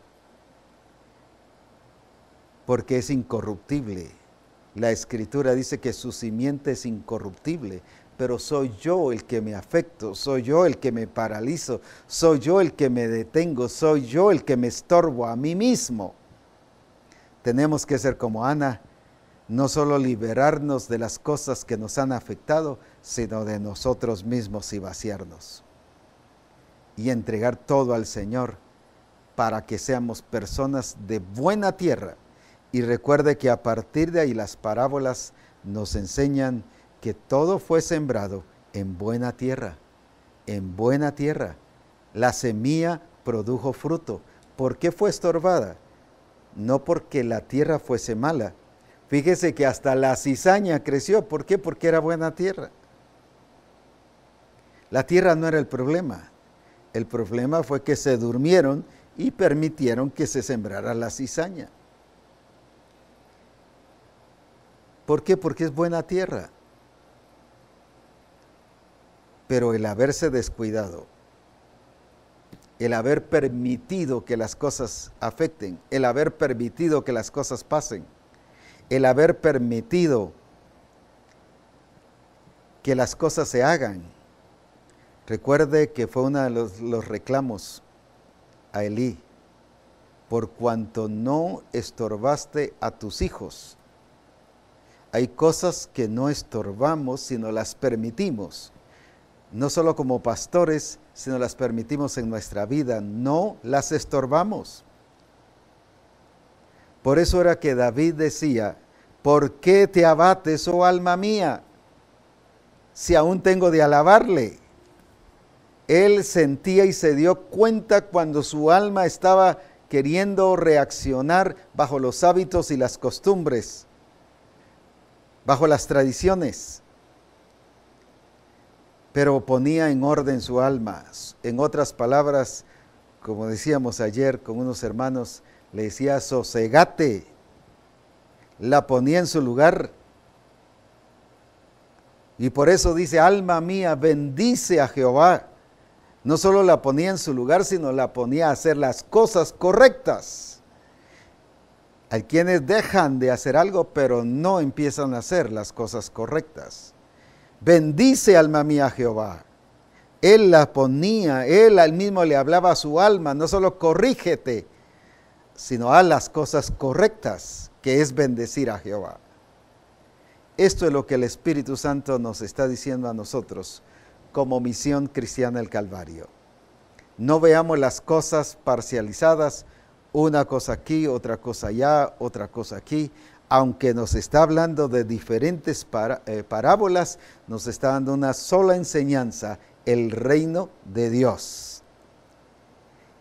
porque es incorruptible. La Escritura dice que su simiente es incorruptible, pero soy yo el que me afecto, soy yo el que me paralizo, soy yo el que me detengo, soy yo el que me estorbo a mí mismo. Tenemos que ser como Ana, no solo liberarnos de las cosas que nos han afectado, sino de nosotros mismos y vaciarnos. Y entregar todo al Señor para que seamos personas de buena tierra. Y recuerde que a partir de ahí las parábolas nos enseñan que todo fue sembrado en buena tierra. En buena tierra. La semilla produjo fruto. ¿Por qué fue estorbada? No porque la tierra fuese mala. Fíjese que hasta la cizaña creció. ¿Por qué? Porque era buena tierra. La tierra no era el problema. El problema fue que se durmieron y permitieron que se sembrara la cizaña. ¿Por qué? Porque es buena tierra. Pero el haberse descuidado, el haber permitido que las cosas afecten, el haber permitido que las cosas pasen, el haber permitido que las cosas se hagan. Recuerde que fue uno de los reclamos a Elí, por cuanto no estorbaste a tus hijos. Hay cosas que no estorbamos, sino las permitimos. No solo como pastores, sino las permitimos en nuestra vida, no las estorbamos. Por eso era que David decía, ¿por qué te abates, oh alma mía, si aún tengo de alabarle? Él sentía y se dio cuenta cuando su alma estaba queriendo reaccionar bajo los hábitos y las costumbres, bajo las tradiciones, pero ponía en orden su alma. En otras palabras, como decíamos ayer con unos hermanos, le decía, sosegate, la ponía en su lugar. Y por eso dice, alma mía, bendice a Jehová. No solo la ponía en su lugar, sino la ponía a hacer las cosas correctas. Hay quienes dejan de hacer algo, pero no empiezan a hacer las cosas correctas. Bendice, alma mía, a Jehová. Él la ponía, él al mismo le hablaba a su alma, no solo corrígete, sino haz las cosas correctas, que es bendecir a Jehová. Esto es lo que el Espíritu Santo nos está diciendo a nosotros como Misión Cristiana del Calvario. No veamos las cosas parcializadas, una cosa aquí, otra cosa allá, otra cosa aquí. Aunque nos está hablando de diferentes parábolas, nos está dando una sola enseñanza, el reino de Dios.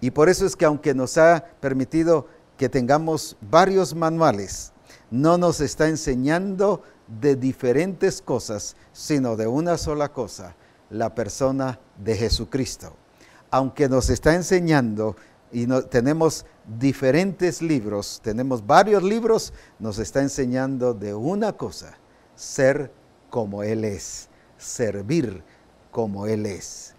Y por eso es que aunque nos ha permitido que tengamos varios manuales, no nos está enseñando de diferentes cosas, sino de una sola cosa, la persona de Jesucristo. Aunque nos está enseñando y tenemos diferentes libros, tenemos varios libros, nos está enseñando de una cosa, ser como Él es, servir como Él es.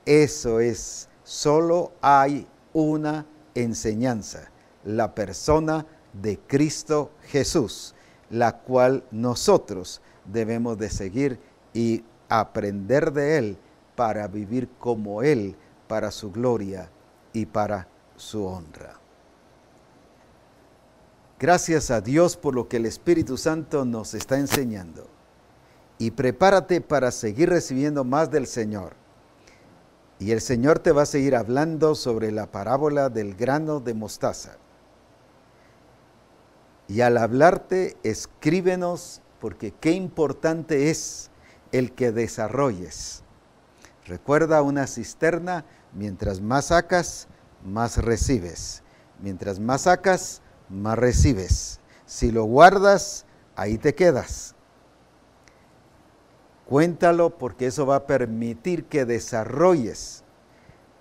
Eso es, solo hay una enseñanza, la persona de Cristo Jesús, la cual nosotros debemos de seguir y aprender de Él para vivir como Él, para su gloria y para su honra. Gracias a Dios por lo que el Espíritu Santo nos está enseñando. Y prepárate para seguir recibiendo más del Señor. Y el Señor te va a seguir hablando sobre la parábola del grano de mostaza. Y al hablarte, escríbenos, porque qué importante es el que desarrolles. Recuerda una cisterna, mientras más sacas, más recibes. Mientras más sacas, más recibes. Si lo guardas, ahí te quedas. Cuéntalo, porque eso va a permitir que desarrolles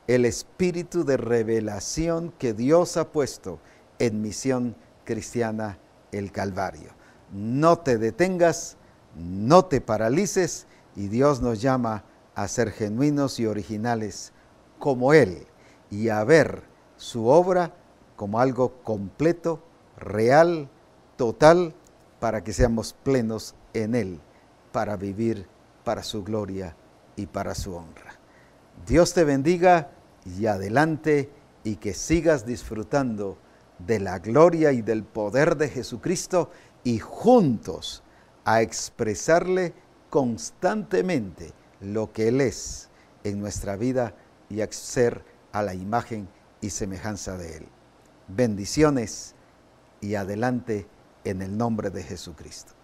el espíritu de revelación que Dios ha puesto en Misión Cristiana el Calvario. No te detengas, no te paralices, y Dios nos llama a ser genuinos y originales como Él y a ver su obra como algo completo, real, total, para que seamos plenos en Él, para vivir para su gloria y para su honra. Dios te bendiga y adelante, y que sigas disfrutando de la gloria y del poder de Jesucristo, y juntos a expresarle constantemente lo que Él es en nuestra vida y a ser a la imagen y semejanza de Él. Bendiciones y adelante en el nombre de Jesucristo.